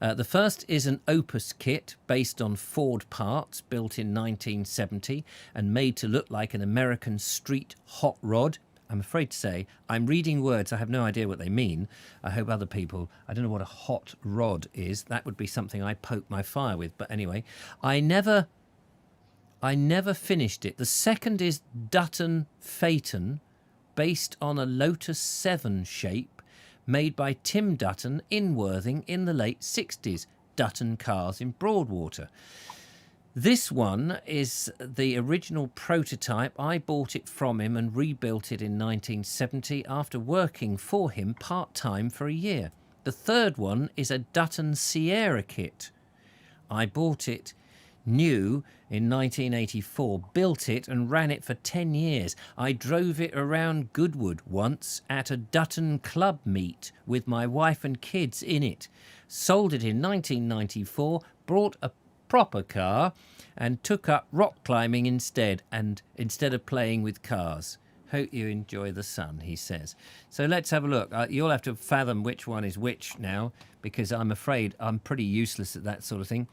The first is an Opus kit based on Ford parts, built in 1970 and made to look like an American street hot rod. I'm afraid to say, I'm reading words, I have no idea what they mean. I hope other people, I don't know what a hot rod is. That would be something I poke my fire with. But anyway, I never finished it. The second is Dutton Phaeton, based on a Lotus 7 shape, made by Tim Dutton in Worthing in the late 60s. Dutton Cars in Broadwater. This one is the original prototype. I bought it from him and rebuilt it in 1970 after working for him part-time for a year. The third one is a Dutton Sierra kit. I bought it new in 1984, built it and ran it for 10 years. I drove it around Goodwood once at a Dutton club meet with my wife and kids in it. Sold it in 1994, brought a proper car and took up rock climbing instead of playing with cars. Hope you enjoy the sun, he says. So let's have a look. You'll have to fathom which one is which now, because I'm afraid I'm pretty useless at that sort of thing.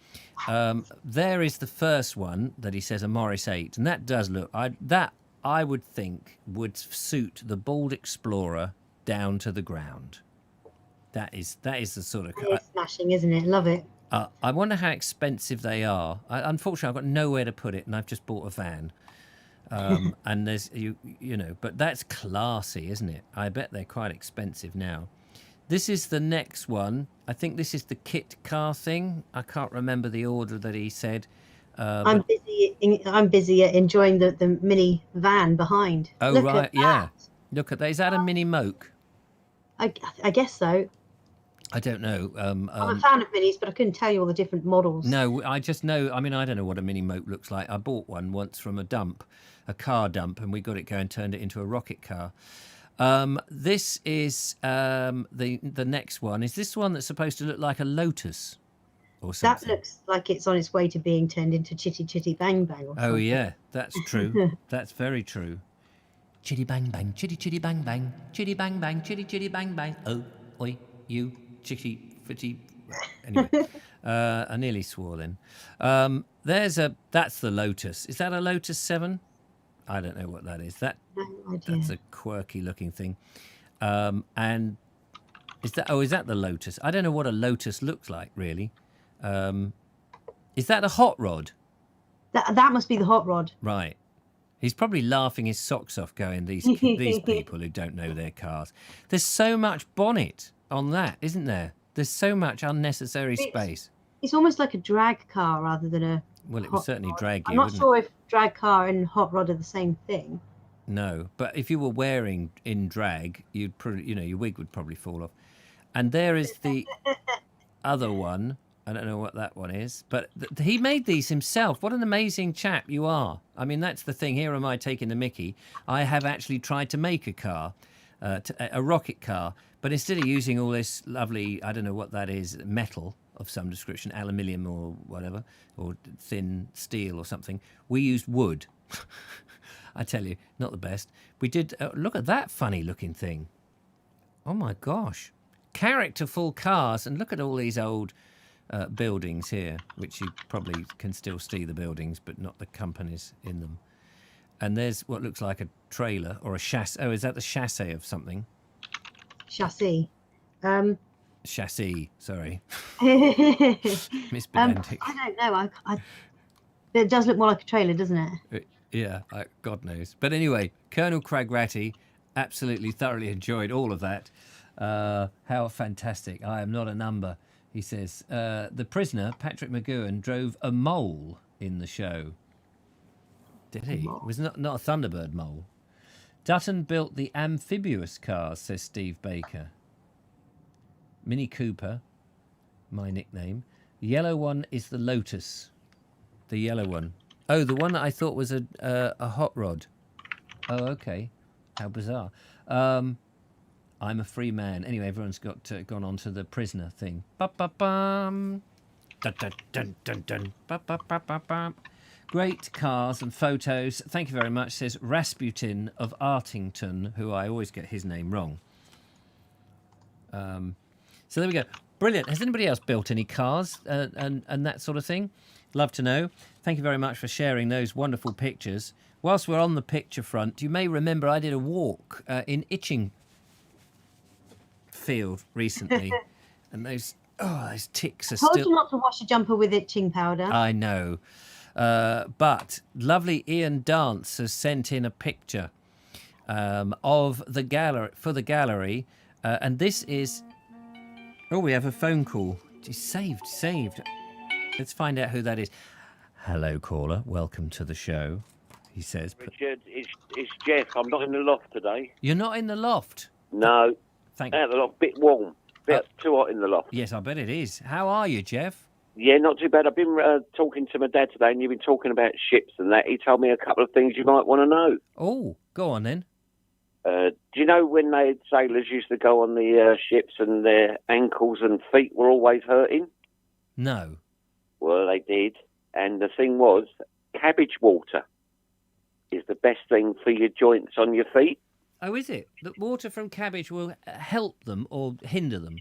There is the first one that he says, a Morris 8, and that does look... I would think would suit the bald explorer down to the ground. That is the sort of... It's smashing, isn't it? Love it. I wonder how expensive they are. Unfortunately, I've got nowhere to put it, and I've just bought a van. And there's you know, but that's classy, isn't it? I bet they're quite expensive now. This is the next one. I think this is the kit car thing. I can't remember the order that he said. I'm busy enjoying the mini van behind. Oh, Look right, at yeah. that. Look at that. Is that a mini moke? I guess so. I don't know. I'm a fan of minis, but I couldn't tell you all the different models. No, I just know. I mean, I don't know what a mini moke looks like. I bought one once from a car dump, and we got it going, turned it into a rocket car. This is the next one. Is this one that's supposed to look like a Lotus or something? That looks like it's on its way to being turned into Chitty Chitty Bang Bang. Or Oh, something. yeah, that's true. That's very true. Chitty bang bang, chitty chitty bang bang, chitty bang bang, chitty chitty bang bang. Oh, oi, you, chitty fitty. Anyway, I nearly swore then. That's the Lotus. Is that a Lotus 7? I don't know what that is. No idea. That's a quirky looking thing. And is that the Lotus? I don't know what a Lotus looks like really. Is that a hot rod? That must be the hot rod. Right. He's probably laughing his socks off going, these people who don't know their cars. There's so much bonnet on that, isn't there? There's so much unnecessary space. It's almost like a drag car rather than a Well, it would certainly drag you, I'm not wouldn't sure if drag car and hot rod are the same thing. No, but if you were wearing in drag, you'd probably, your wig would probably fall off. And there is the other one. I don't know what that one is, but he made these himself. What an amazing chap you are. I mean, that's the thing. Here am I taking the mickey. I have actually tried to make a car, a rocket car, but instead of using all this lovely, I don't know what that is, metal of some description, aluminium or whatever, or thin steel or something, we used wood. I tell you, not the best. We did, look at that funny looking thing. Oh my gosh. Characterful cars, and look at all these old buildings here, which you probably can still see the buildings, but not the companies in them. And there's what looks like a trailer or a chassis. Oh, is that the chassis of something? Chassis. Chassis, sorry. Miss I Pedantic. don't know. It does look more like a trailer, doesn't it? Yeah, God knows. But anyway, Colonel Cragratty absolutely thoroughly enjoyed all of that. How fantastic. I am not a number. He says, the prisoner, Patrick McGowan, drove a mole in the show. Did he? It was not a Thunderbird mole. Dutton built the amphibious cars, says Steve Baker. Mini Cooper, my nickname. The yellow one is the Lotus. The yellow one. Oh, the one that I thought was a hot rod. Oh, okay. How bizarre. I'm a free man. Anyway, everyone's gone on to the prisoner thing. Ba-ba-bum. Dun-dun-dun-dun-dun. Ba-ba-ba-ba-bum. Great cars and photos. Thank you very much, says Rasputin of Artington, who I always get his name wrong. So there we go. Brilliant. Has anybody else built any cars and that sort of thing? Love to know. Thank you very much for sharing those wonderful pictures. Whilst we're on the picture front, you may remember I did a walk in Itching Field recently, and those ticks are Told still. you not to wash your jumper with itching powder. I know, but lovely Ian Dance has sent in a picture of the gallery, and this is. Oh, we have a phone call. Saved. Let's find out who that is. Hello, caller. Welcome to the show. He says. Richard, it's Jeff. I'm not in the loft today. You're not in the loft. No. Thank Out of the loft, bit warm. Bit too hot in the loft. Yes, I bet it is. How are you, Jeff? Yeah, not too bad. I've been talking to my dad today, and you've been talking about ships and that. He told me a couple of things you might want to know. Oh, go on then. Do you know when sailors used to go on the ships and their ankles and feet were always hurting? No. Well, they did. And the thing was, cabbage water is the best thing for your joints on your feet. Oh, is it? The water from cabbage will help them or hinder them?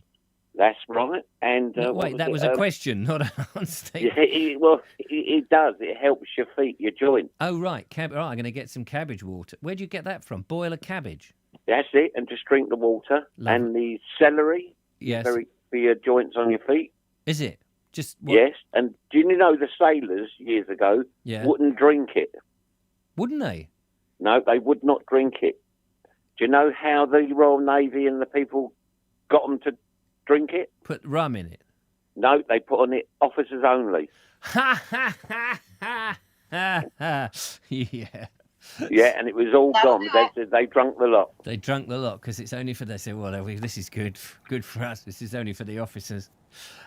That's right. And No, wait, that was a question, not an answer. Yeah, it does. It helps your feet, your joints. Oh, right. Right, I'm going to get some cabbage water. Where'd you get that from? Boil a cabbage? That's it. And just drink the water. Lovely. And the celery. Yes. For your joints on your feet. Is it? Just what? Yes, and do you know the sailors years ago wouldn't drink it? Wouldn't they? No, they would not drink it. Do you know how the Royal Navy and the people got them to drink it? Put rum in it. No, they put on it officers only. Ha ha ha ha ha! Yeah. Yeah, and it was all gone. They drunk the lot. They drunk the lot because it's only for. They said, "Well, this is good for us. This is only for the officers."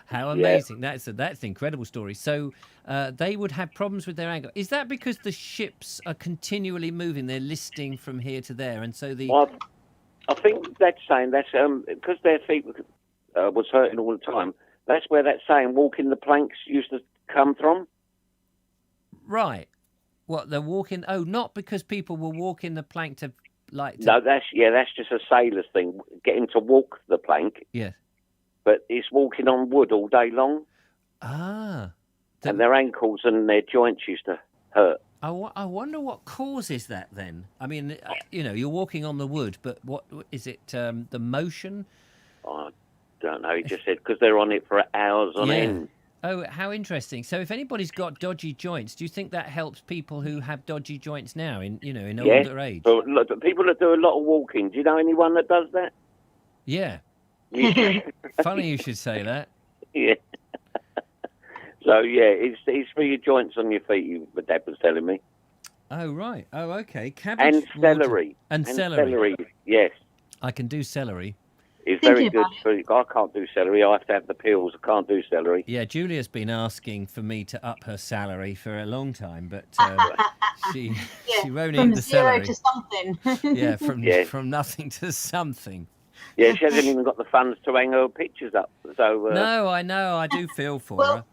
How amazing! Yeah. That's an incredible story. So they would have problems with their anchor. Is that because the ships are continually moving? They're listing from here to there, and so the. Well, I think that's saying that's because their feet was hurting all the time. That's where that saying "walking the planks" used to come from. Right. What, they're walking? Oh, not because people were walking the plank to like. No, that's just a sailor's thing, getting to walk the plank. Yes. But it's walking on wood all day long. Ah. And their ankles and their joints used to hurt. I wonder what causes that then. I mean, you're walking on the wood, but what is it? The motion? I don't know. He just said because they're on it for hours on end. Oh, how interesting! So, if anybody's got dodgy joints, do you think that helps people who have dodgy joints now in older age? But look, people that do a lot of walking. Do you know anyone that does that? Yeah. Funny you should say that. Yeah. So it's for your joints on your feet. My dad was telling me. Oh right. Oh okay. Cabbage and celery. And celery. Yes. I can do celery. It's very good for you. I can't do celery. I have to have the peels. I can't do celery. Yeah, Julia's been asking for me to up her salary for a long time, but she won't eat the celery. From 0 to something. From nothing to something. Yeah, she hasn't even got the funds to hang her pictures up. So no, I know. I do feel for her.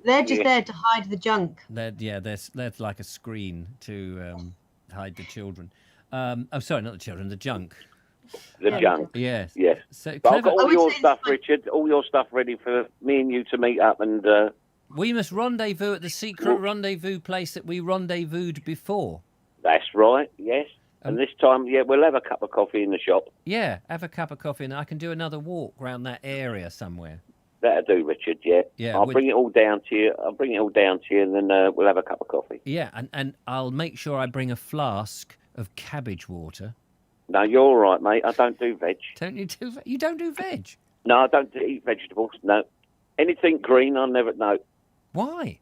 They're just there to hide the junk. They're like a screen to hide the children. Sorry, not the children, the junk. The junk. Yes. Yes. So but I've got all your stuff, Richard, all your stuff ready for me and you to meet up and... We must rendezvous at the secret rendezvous place that we rendezvoused before. That's right, yes. And this time, we'll have a cup of coffee in the shop. Yeah, have a cup of coffee and I can do another walk around that area somewhere. That'll do, Richard, yeah. I'll bring it all down to you. And then we'll have a cup of coffee. Yeah, and I'll make sure I bring a flask of cabbage water. No, you're all right, mate. I don't do veg. Don't you do? You don't do veg? No, I don't eat vegetables. No, anything green, I never. No. Why?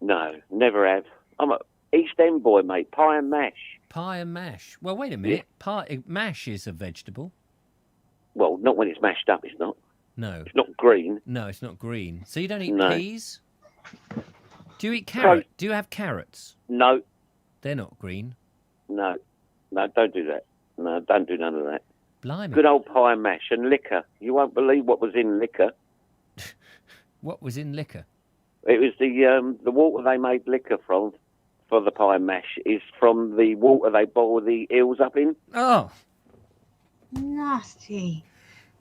No, never have. I'm a East End boy, mate. Pie and mash. Pie and mash. Well, wait a minute. Mash is a vegetable. Well, not when it's mashed up. It's not. No. It's not green. No, it's not green. So you don't eat peas? Do you eat carrots? Do you have carrots? No. They're not green. No, don't do that. No, don't do none of that. Blimey. Good old pie and mash and liquor. You won't believe what was in liquor. What was in liquor? It was the water they made liquor from for the pie and mash is from the water they boil the eels up in. Oh. Nasty.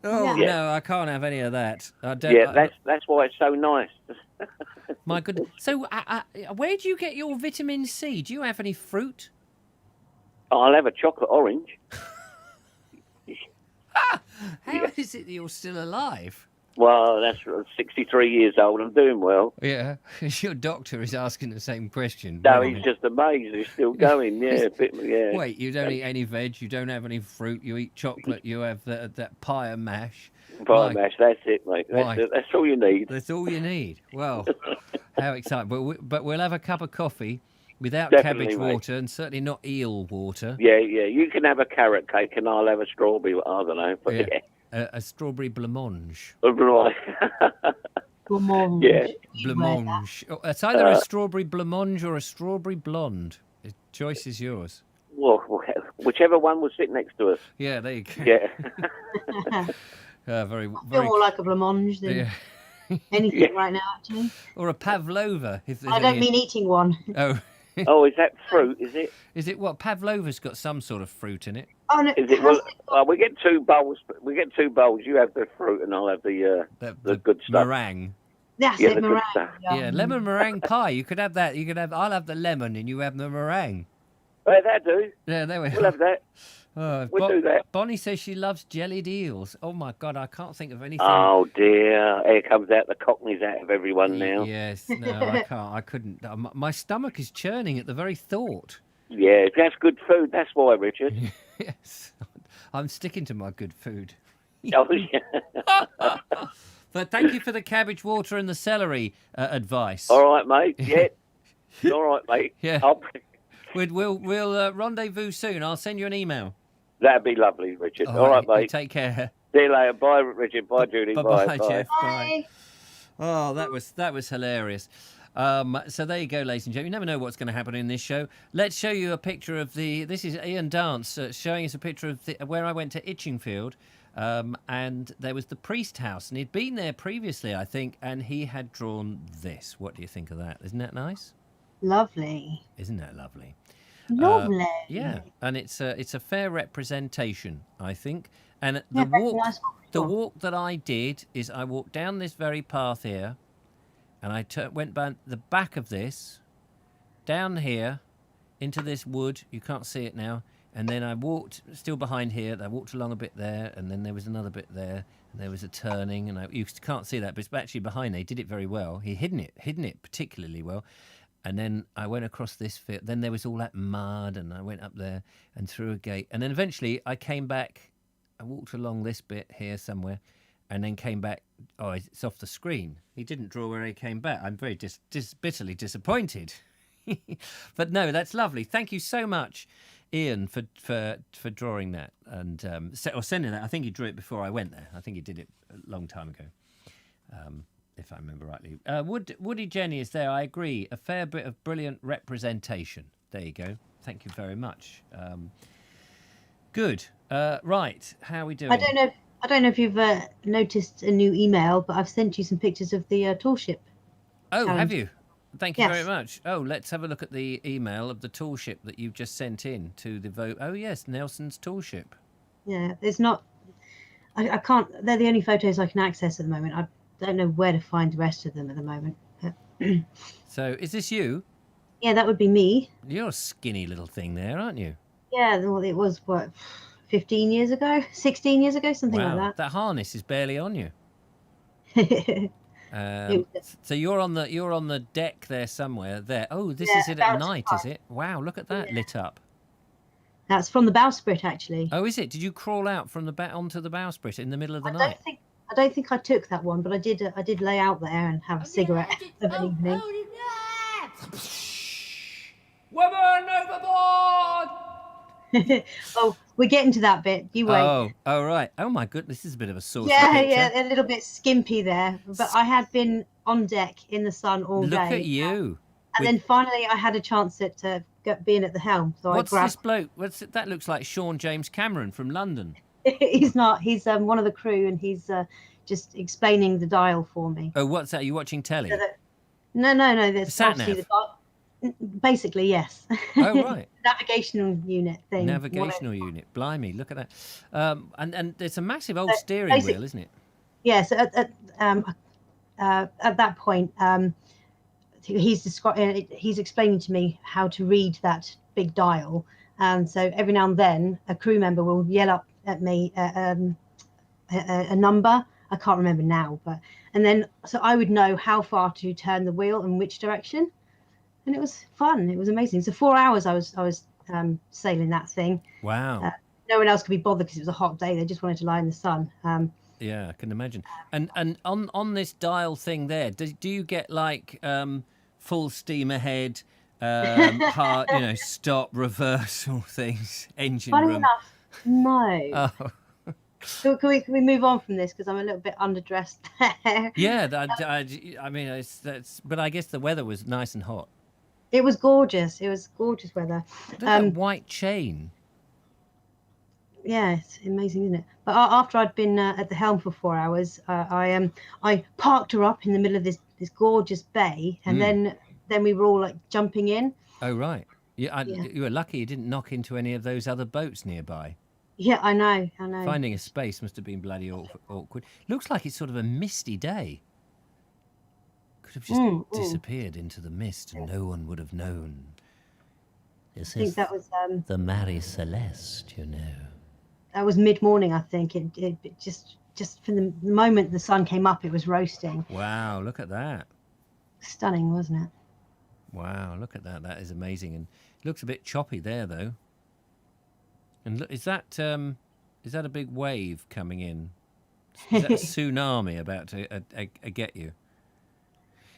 Oh, no, I can't have any of that. I don't, that's why it's so nice. My goodness. So where do you get your vitamin C? Do you have any fruit? I'll have a chocolate orange. How is it that you're still alive? Well, that's 63 years old. I'm doing well. Yeah, your doctor is asking the same question. No, he's just amazed. He's still going. Yeah, Wait, you don't eat any veg. You don't have any fruit. You eat chocolate. You have that pie and mash. Pie and mash. That's it, mate. That's all you need. That's all you need. Well, how exciting! But we'll have a cup of coffee. Without cabbage water, and certainly not eel water. Yeah. You can have a carrot cake, and I'll have a strawberry. I don't know. But a strawberry blancmange. Right. Blancmange. Yeah. Blancmange. It's either a strawberry blancmange or a strawberry blonde. The choice is yours. Well, whichever one will sit next to us. Yeah, there you go. Yeah. Very. I feel more like a blancmange than anything right now, actually. Or a pavlova. If I don't mean eating one. Oh. Oh, is that fruit? Is it? Is it what? Pavlova's got some sort of fruit in it. Oh no! Is it? Well, we get 2 bowls. You have the fruit, and I'll have the good stuff. Meringue. That's it, meringue. Yeah, lemon meringue pie. You could have that. I'll have the lemon, and you have the meringue. Hey, that do. Yeah, there we We'll have that. We'll do that. Bonnie says she loves jellied eels. Oh my God, I can't think of anything. Oh dear, here comes out the Cockneys out of everyone now. Yes, no, I can't. I couldn't. My stomach is churning at the very thought. Yeah, that's good food. That's why, Richard. Yes, I'm sticking to my good food. Oh, yeah. But thank you for the cabbage water and the celery advice. All right, mate. Yeah. All right, mate. Yeah. We'll rendezvous soon. I'll send you an email. That'd be lovely, Richard. All right, mate. Take care. See you later. Bye, Richard. Bye, Judy. Bye, Bye. Jeff. Bye. Oh, that was hilarious. So there you go, ladies and gentlemen. You never know what's going to happen in this show. Let's show you a picture of this is Ian Dance showing us a picture of where I went to Itchingfield. And there was the Priest House, and he'd been there previously, I think, and he had drawn this. What do you think of that? Isn't that nice? Lovely. Isn't that lovely? Lovely. Yeah, and it's a fair representation, I think. And the walk that I did is I walked down this very path here, and I went by the back of this, down here, into this wood. You can't see it now. And then I walked, still behind here, I walked along a bit there, and then there was another bit there, and there was a turning, and you can't see that, but it's actually behind there. He did it very well. He hidden it particularly well. And then I went across this field. Then there was all that mud, and I went up there and through a gate. And then eventually I came back. I walked along this bit here somewhere, and then came back. Oh, it's off the screen. He didn't draw where he came back. I'm very bitterly disappointed. But no, that's lovely. Thank you so much, Ian, for drawing that and or sending that. I think he drew it before I went there. I think he did it a long time ago, if I remember rightly. Woody Jenny is there. I agree. A fair bit of brilliant representation. There you go. Thank you very much. Good. Right. How are we doing? I don't know if you've noticed a new email, but I've sent you some pictures of the tall ship. Oh, challenge. have you? Thank you Yes. very much. Oh, let's have a look at the email of the tall ship that you've just sent in to the vote. Oh, yes, Nelson's tall ship. Yeah, it's not. I can't. They're the only photos I can access at the moment. I don't know where to find the rest of them at the moment. So, is this you? Yeah, that would be me. You're a skinny little thing there, aren't you? Yeah, well, it was what, 15 years ago, 16 years ago, something Wow, like that harness is barely on you. that. So you're on the deck there somewhere. There. Oh, this is it at night, is it? Wow, look at that lit up. That's from the bowsprit, actually. Oh, is it? Did you crawl out from the onto the bowsprit in the middle of the night? I don't think I took that one, but I did lay out there and have a cigarette of an evening. Woman overboard! Oh, we're getting to that bit. You wait. Oh, right. Oh my goodness, this is a bit of a saucy Yeah, picture. yeah, a little bit skimpy there, but I had been on deck in the sun all day. Look at you. And then finally, I had a chance at being at the helm. So What's I grabbed. this bloke? That looks like Sean James Cameron from London. He's not. He's one of the crew, and he's just explaining the dial for me. Oh, what's that? Are you watching telly? No. There's obviously the dial. Basically, yes. Oh, right. Navigational unit thing. Navigational unit. Blimey, look at that. And it's a massive old steering wheel, isn't it? Yes. At that point, he's explaining to me how to read that big dial, and so every now and then a crew member will yell up at me a number. I can't remember now, and then so I would know how far to turn the wheel and which direction, and it was fun. It was amazing. So 4 hours I was sailing that thing. Wow. No one else could be bothered because it was a hot day. They just wanted to lie in the sun. Yeah, I can imagine. And on this dial thing there, do you get like full steam ahead, hard, stop, reversal things, engine Funny room? enough, no. Oh. So can we move on from this because I'm a little bit underdressed there. Yeah, I mean, but I guess the weather was nice and hot. It was gorgeous. It was gorgeous weather. Look at that white chain. Yeah, it's amazing, isn't it? But after I'd been at the helm for 4 hours, I parked her up in the middle of this gorgeous bay, and then we were all like jumping in. Oh right, you were lucky you didn't knock into any of those other boats nearby. Yeah, I know. Finding a space must have been bloody awkward. Looks like it's sort of a misty day. Could have just disappeared into the mist and no one would have known. This I think is that was the Mary Celeste, you know. that was mid-morning. I think it just from the moment the sun came up, it was roasting. Wow, look at that. Stunning, wasn't it? Wow, look at that. That is amazing. And it looks a bit choppy there, though. And look, is that a big wave coming in? Is that a tsunami about to get you?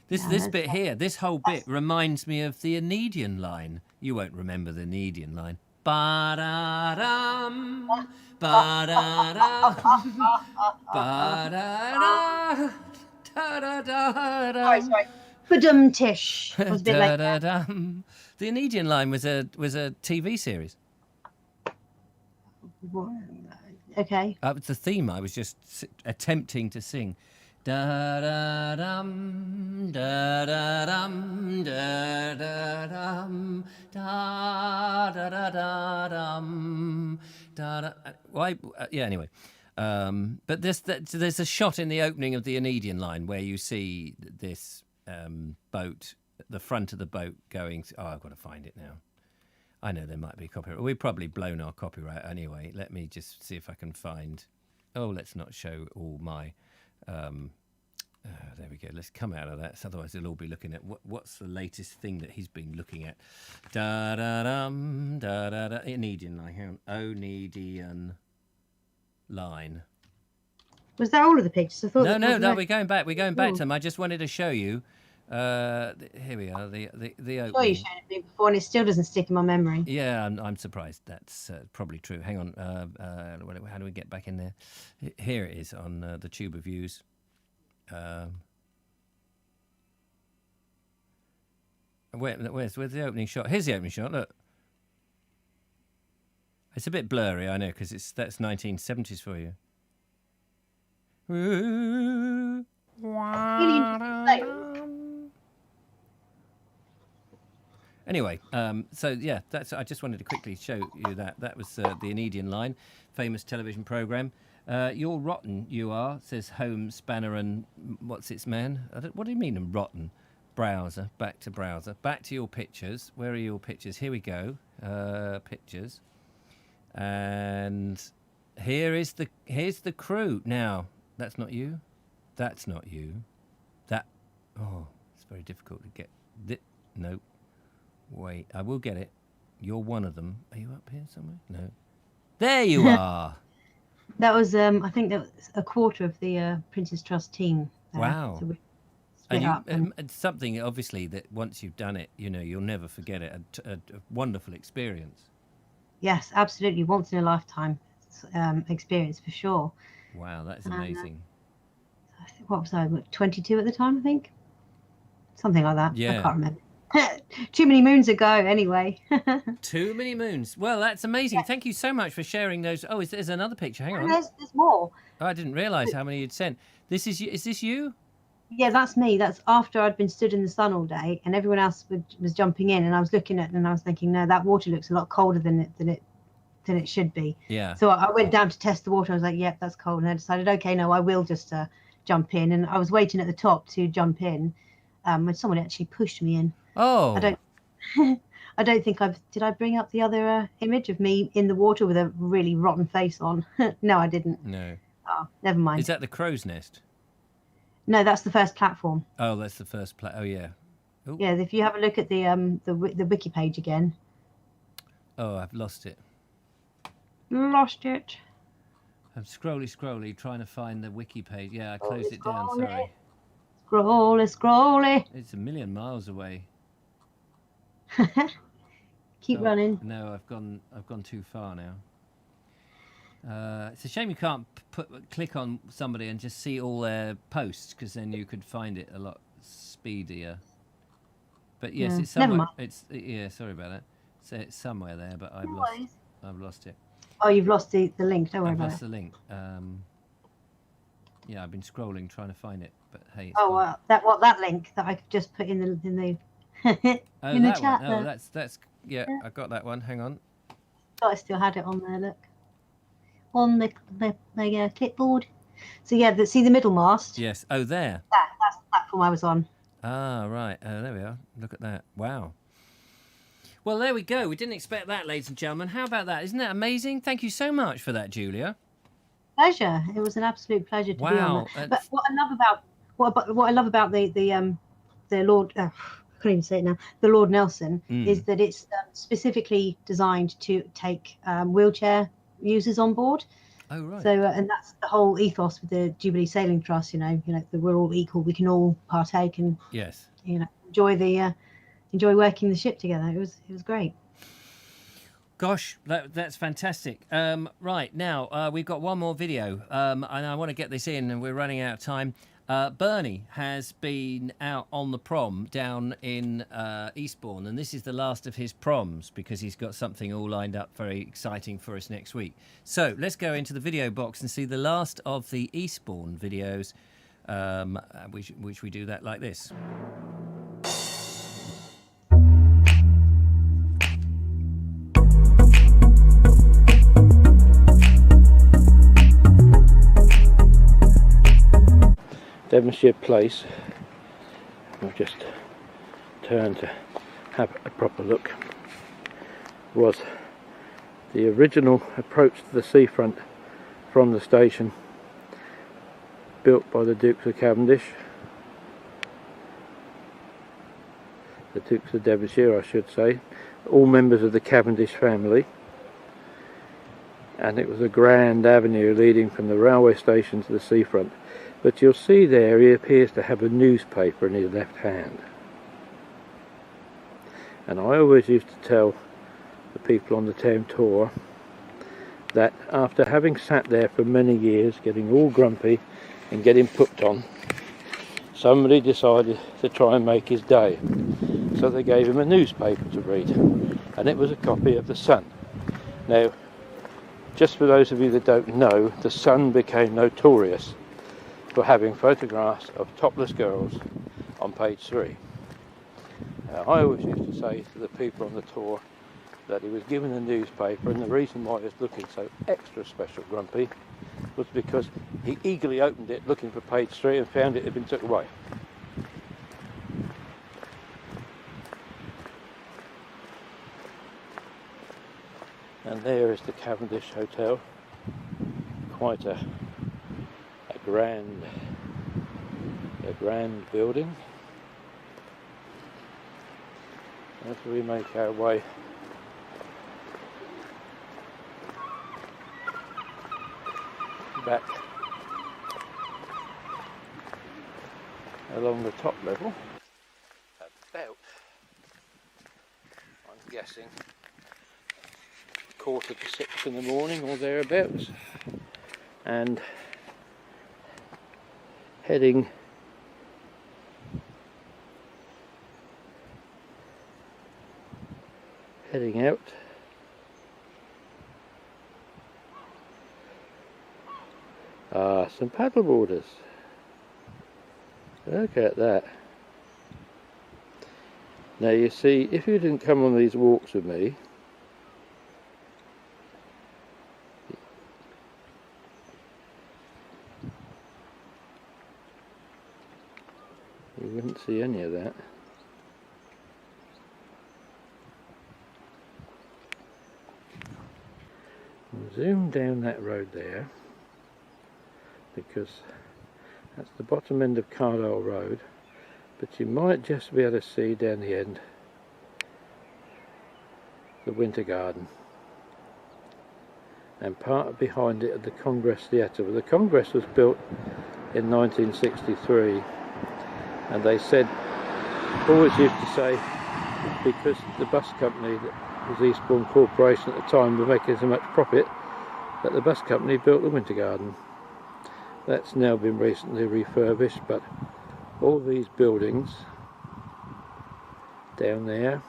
This bit here, this whole bit reminds me of the Anedian line. You won't remember the Anedian line. Ba-da-dum, ba-da-dum, ba-da-da, da-da-da-dum. Sorry. Tish. I was a bit late there. Da-da-dum. The Anedian line was a TV series. Okay. That was the theme I was just attempting to sing. Da da dum, da da dum, da da dum, da da da da dum, da da. Why? Yeah. Anyway, but there's a shot in the opening of the Anedian line where you see this boat, the front of the boat going. Oh, I've got to find it now. I know there might be copyright. We've probably blown our copyright anyway. Let me just see if I can find. Oh, let's not show all my. There we go. Let's come out of that. Otherwise, they'll all be looking at what's the latest thing that he's been looking at. Da da dum, da da da. Anedian line. Hang on. Onedian line. Was that all of the pictures? I thought. No. We're going back. We're going back to them. I just wanted to show you. Here we are. The opening. Oh, you showed it me before, and it still doesn't stick in my memory. Yeah, I'm surprised. That's probably true. Hang on. How do we get back in there? Here it is on the Tube of Views. Where's the opening shot? Here's the opening shot. Look, it's a bit blurry, I know, because that's 1970s for you. Anyway, so yeah, I just wanted to quickly show you that was the Anedian line, famous television program. You're rotten, you are, says Home Spanner and what's its man? What do you mean rotten? Browser, back to browser, back to your pictures. Where are your pictures? Here we go, pictures, and here's the crew. Now that's not you, that's not you. It's very difficult to get. No, wait, I will get it. You're one of them. Are you up here somewhere? No, there you are. That was, I think that was a quarter of the Prince's Trust team. Wow. So we split up. It's something, obviously, that once you've done it, you'll never forget it. A wonderful experience. Yes, absolutely. Once in a lifetime experience, for sure. Wow, that's amazing. What was I, 22 at the time, I think? Something like that. Yeah. I can't remember. Too many moons ago, anyway. Too many moons. Well, that's amazing. Yeah. Thank you so much for sharing those. Oh, there's another picture. Hang on. There's more. Oh, I didn't realise how many you'd sent. Is this you? Yeah, that's me. That's after I'd been stood in the sun all day, and everyone else was jumping in, and I was looking at it, and I was thinking, no, that water looks a lot colder than it should be. Yeah. So I went down to test the water. I was like, yep, that's cold, and I decided, okay, no, I will just jump in, and I was waiting at the top to jump in, when someone actually pushed me in. Oh. I don't think did I bring up the other image of me in the water with a really rotten face on? No, I didn't. No. Oh, never mind. Is that the crow's nest? No, that's the first platform. Oh, that's the first Oh, yeah. Ooh. Yeah, if you have a look at the wiki page again. Oh, I've lost it. Lost it. I'm scrolly, trying to find the wiki page. Yeah, I closed it down, sorry. Scrolly. It's a million miles away. Keep running. No, I've gone too far now. It's a shame you can't click on somebody and just see all their posts, because then you could find it a lot speedier. But yes, Yeah, it's somewhere. never mind. Sorry about that. So it's somewhere there, but I've lost it. Oh, you've lost the link. Don't worry I've about lost it. the link. Yeah, I've been scrolling trying to find it, but hey. That link that I just put in the in the chat. One. Oh, that's yeah. I got that one. Hang on. Thought I still had it on there. Look, on the clipboard. So yeah, see the middle mast. Yes. Oh, there. That's the platform I was on. Ah, right. There we are. Look at that. Wow. Well, there we go. We didn't expect that, ladies and gentlemen. How about that? Isn't that amazing? Thank you so much for that, Julia. Pleasure. It was an absolute pleasure to be on that. But what I love about the Lord, I can't even say it now, the Lord Nelson, is that it's specifically designed to take wheelchair users on board. Oh, right. So, and that's the whole ethos with the Jubilee Sailing Trust. You know, that we're all equal. We can all partake and yes, enjoy working the ship together. It was great. Gosh, that's fantastic. Right, now we've got one more video, and I want to get this in, and we're running out of time. Bernie has been out on the prom down in Eastbourne, and this is the last of his proms because he's got something all lined up very exciting for us next week. So let's go into the video box and see the last of the Eastbourne videos, which we do that like this. Devonshire Place. I'll just turn to have a proper look. Was the original approach to the seafront from the station, built by the Dukes of Cavendish, the Dukes of Devonshire I should say, all members of the Cavendish family, and it was a grand avenue leading from the railway station to the seafront. But you'll see there he appears to have a newspaper in his left hand. And I always used to tell the people on the town tour that after having sat there for many years, getting all grumpy and getting pooped on, somebody decided to try and make his day. So they gave him a newspaper to read, and it was a copy of The Sun. Now, just for those of you that don't know, The Sun became notorious for having photographs of topless girls on page 3. I always used to say to the people on the tour that he was given a newspaper, and the reason why he was looking so extra special grumpy was because he eagerly opened it looking for page 3 and found it had been took away. And there is the Cavendish Hotel, quite a grand building. As we make our way back along the top level, about, I'm guessing, 5:45 in the morning or thereabouts, and heading out some paddleboarders. Look at that. Now you see, if you didn't come on these walks with me, you wouldn't see any of that. Zoom down that road there, because that's the bottom end of Carlisle Road, but you might just be able to see down the end the Winter Garden, and part behind it the Congress Theatre. The Congress was built in 1963, and they said, always used to say, because the bus company that was Eastbourne Corporation at the time were making so much profit, that the bus company built the Winter Garden. That's now been recently refurbished, but all these buildings down there,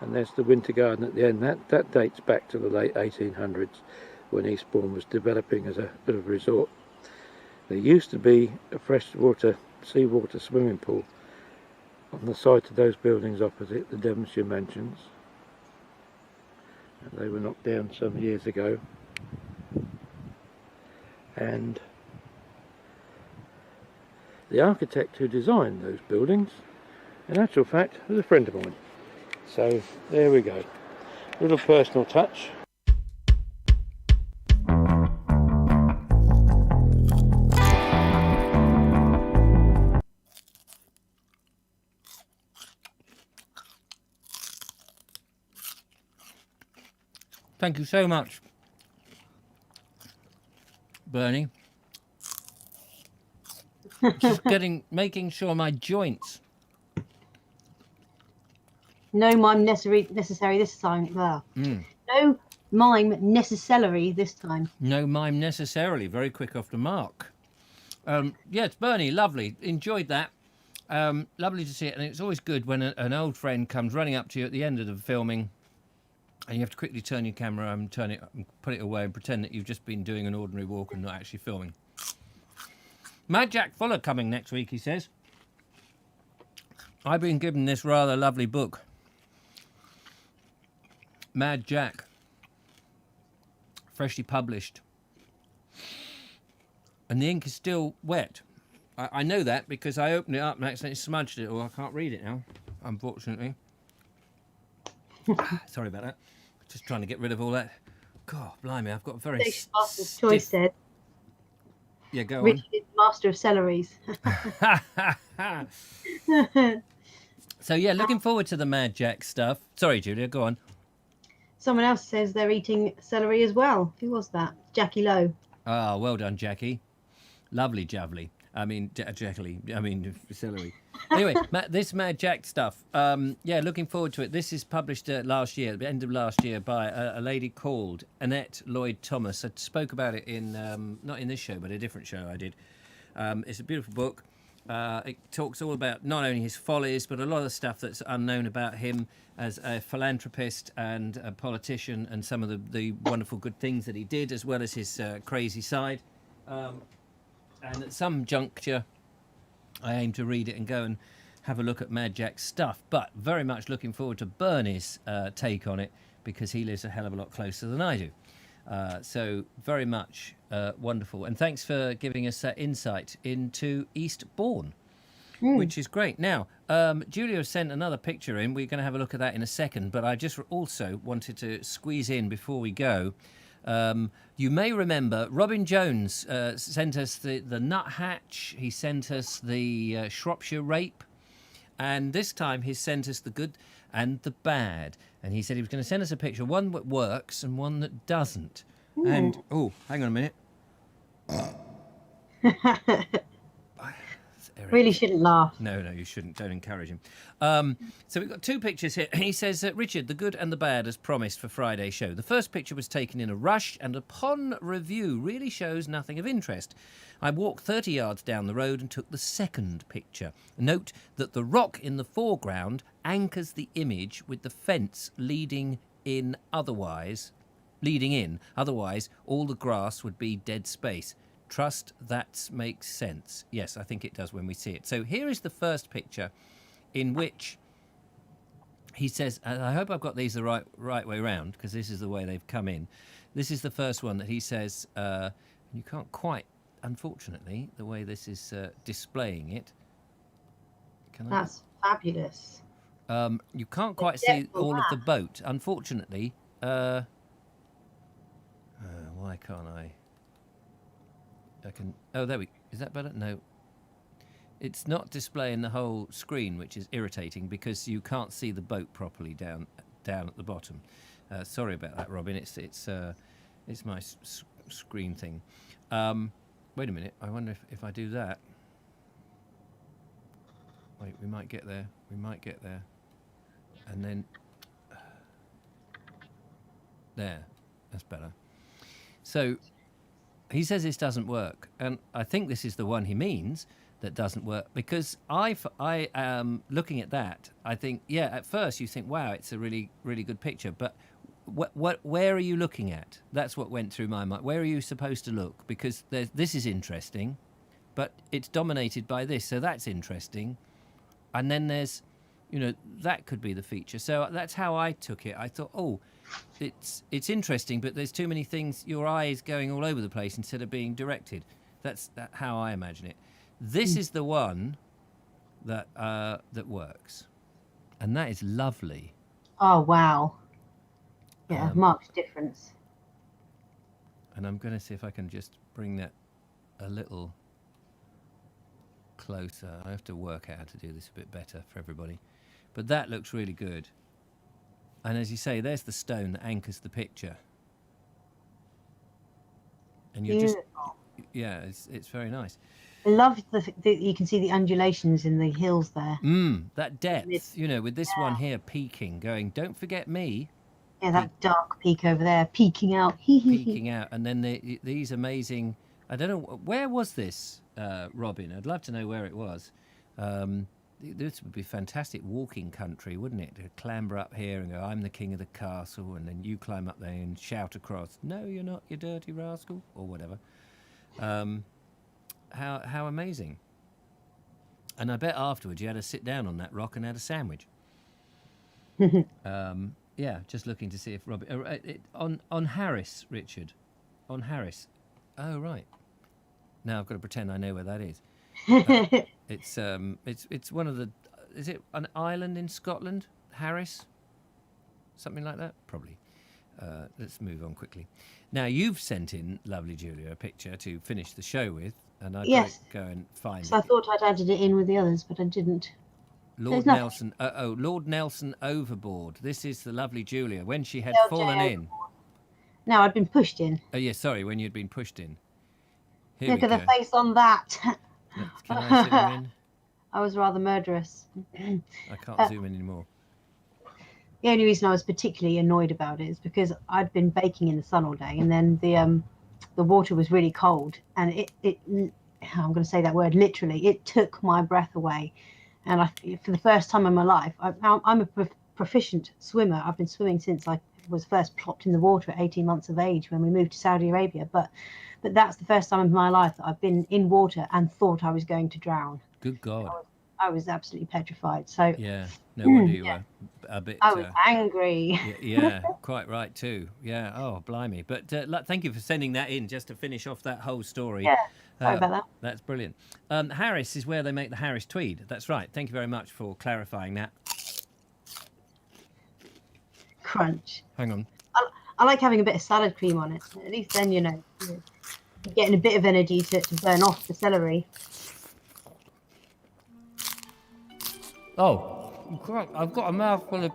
and there's the Winter Garden at the end, that dates back to the late 1800s when Eastbourne was developing as a bit of a resort. There used to be a freshwater seawater swimming pool on the site of those buildings opposite the Devonshire Mansions. They were knocked down some years ago, and the architect who designed those buildings, in actual fact, was a friend of mine. So there we go. Little personal touch. Thank you so much, Bernie. Just making sure my joints. No mime necessary this time. No mime necessary this time. No mime necessarily. Very quick off the mark. Yes, Bernie, lovely. Enjoyed that. Lovely to see it. And it's always good when an old friend comes running up to you at the end of the filming, and you have to quickly turn your camera and turn it, and put it away, and pretend that you've just been doing an ordinary walk and not actually filming. Mad Jack Fuller coming next week, he says. I've been given this rather lovely book, Mad Jack, freshly published, and the ink is still wet. I know that because I opened it up and accidentally smudged it, or I can't read it now, unfortunately. Sorry about that. Just trying to get rid of all that. God, blimey, I've got a very Master's choice said. Yeah, go Richard is master of celeries. on. So yeah, looking forward to the Mad Jack stuff. Sorry, Julia, go on. Someone else says they're eating celery as well. Who was that? Jackie Lowe. Ah, well done, Jackie. Lovely jubbly. I mean, Jackie. I mean, celery. Anyway, this Mad Jack stuff. Yeah, looking forward to it. This is published last year, at the end of last year, by a lady called Annette Lloyd Thomas. I spoke about it in, not in this show, but a different show I did. It's a beautiful book. It talks all about not only his follies, but a lot of stuff that's unknown about him as a philanthropist and a politician, and some of the wonderful good things that he did, as well as his crazy side. And at some juncture, I aim to read it and go and have a look at Mad Jack's stuff, but very much looking forward to Bernie's take on it, because he lives a hell of a lot closer than I do. So very much wonderful. And thanks for giving us that insight into Eastbourne, which is great. Now, Julia sent another picture in. We're going to have a look at that in a second, but I just also wanted to squeeze in before we go. You may remember Robin Jones sent us the nuthatch. He sent us the Shropshire rape, and this time he sent us the good and the bad. And he said he was going to send us a picture, one that works and one that doesn't. And oh, hang on a minute. Really shouldn't laugh. No, you shouldn't. Don't encourage him. So we've got two pictures here. He says, Richard, the good and the bad as promised for Friday's show. The first picture was taken in a rush and upon review really shows nothing of interest. I walked 30 yards down the road and took the second picture. Note that the rock in the foreground anchors the image with the fence leading in. Otherwise, all the grass would be dead space. Trust that makes sense. Yes, I think it does when we see it. So here is the first picture in which he says, and I hope I've got these the right way around, because this is the way they've come in. This is the first one that he says, you can't quite, unfortunately, the way this is displaying it. That's fabulous. You can't quite see all of the boat, unfortunately. Why can't I? I can. Oh, there we. Is that better? No. It's not displaying the whole screen, which is irritating because you can't see the boat properly down at the bottom. Sorry about that, Robin. It's my screen thing. Wait a minute. I wonder if I do that. Wait, we might get there. And then there. That's better. So. He says this doesn't work, and I think this is the one he means that doesn't work, because I am looking at that. I think, yeah, at first you think, wow, it's a really, really good picture, but where are you looking at? That's what went through my mind. Where are you supposed to look? Because this is interesting, but it's dominated by this, so that's interesting. And then there's, that could be the feature. So that's how I took it. I thought, oh, it's interesting, but there's too many things. Your eye is going all over the place instead of being directed. That's how I imagine it. This is the one that works, and that is lovely. Oh, wow. Yeah, marked difference. And I'm going to see if I can just bring that a little closer. I have to work out how to do this a bit better for everybody. But that looks really good. And as you say, there's the stone that anchors the picture. And you're just, yeah, it's very nice. I love that you can see the undulations in the hills there. That depth, you know, with this one here peaking, going, don't forget me. Yeah, that dark peak over there, peeking out. Peeking out. And then these amazing, I don't know, where was this, Robin? I'd love to know where it was. This would be fantastic walking country, wouldn't it? To clamber up here and go, I'm the king of the castle, and then you climb up there and shout across, no, you're not, you dirty rascal, or whatever. How amazing. And I bet afterwards you had to sit down on that rock and had a sandwich. Yeah, just looking to see if Robin... on Harris, Richard. On Harris. Oh, right. Now I've got to pretend I know where that is. It's one of the... Is it an island in Scotland? Harris? Something like that? Probably. Let's move on quickly. Now, you've sent in, lovely Julia, a picture to finish the show with, and I'd go and find so it. I thought I'd added it in with the others, but I didn't. Lord Nelson. Lord Nelson overboard. This is the lovely Julia when she had fallen in. No, I'd been pushed in. Oh yeah, sorry, when you'd been pushed in. Look at the face on that. Can I zoom in? I was rather murderous. I can't zoom in anymore. The only reason I was particularly annoyed about it is because I'd been baking in the sun all day, and then the water was really cold, and it I'm going to say that word literally. It took my breath away. And for the first time in my life, I'm a proficient swimmer. I've been swimming since I was first plopped in the water at 18 months of age when we moved to Saudi Arabia. But that's the first time in my life that I've been in water and thought I was going to drown. Good God. I was absolutely petrified. So yeah, no wonder you were a bit... I was angry. Yeah, quite right too. Yeah, oh, blimey. But thank you for sending that in just to finish off that whole story. Yeah, sorry about that. That's brilliant. Harris is where they make the Harris tweed. That's right. Thank you very much for clarifying that. Crunch. Hang on. I like having a bit of salad cream on it. At least then, you're getting a bit of energy to burn off the celery. Oh, I've got a mouthful of...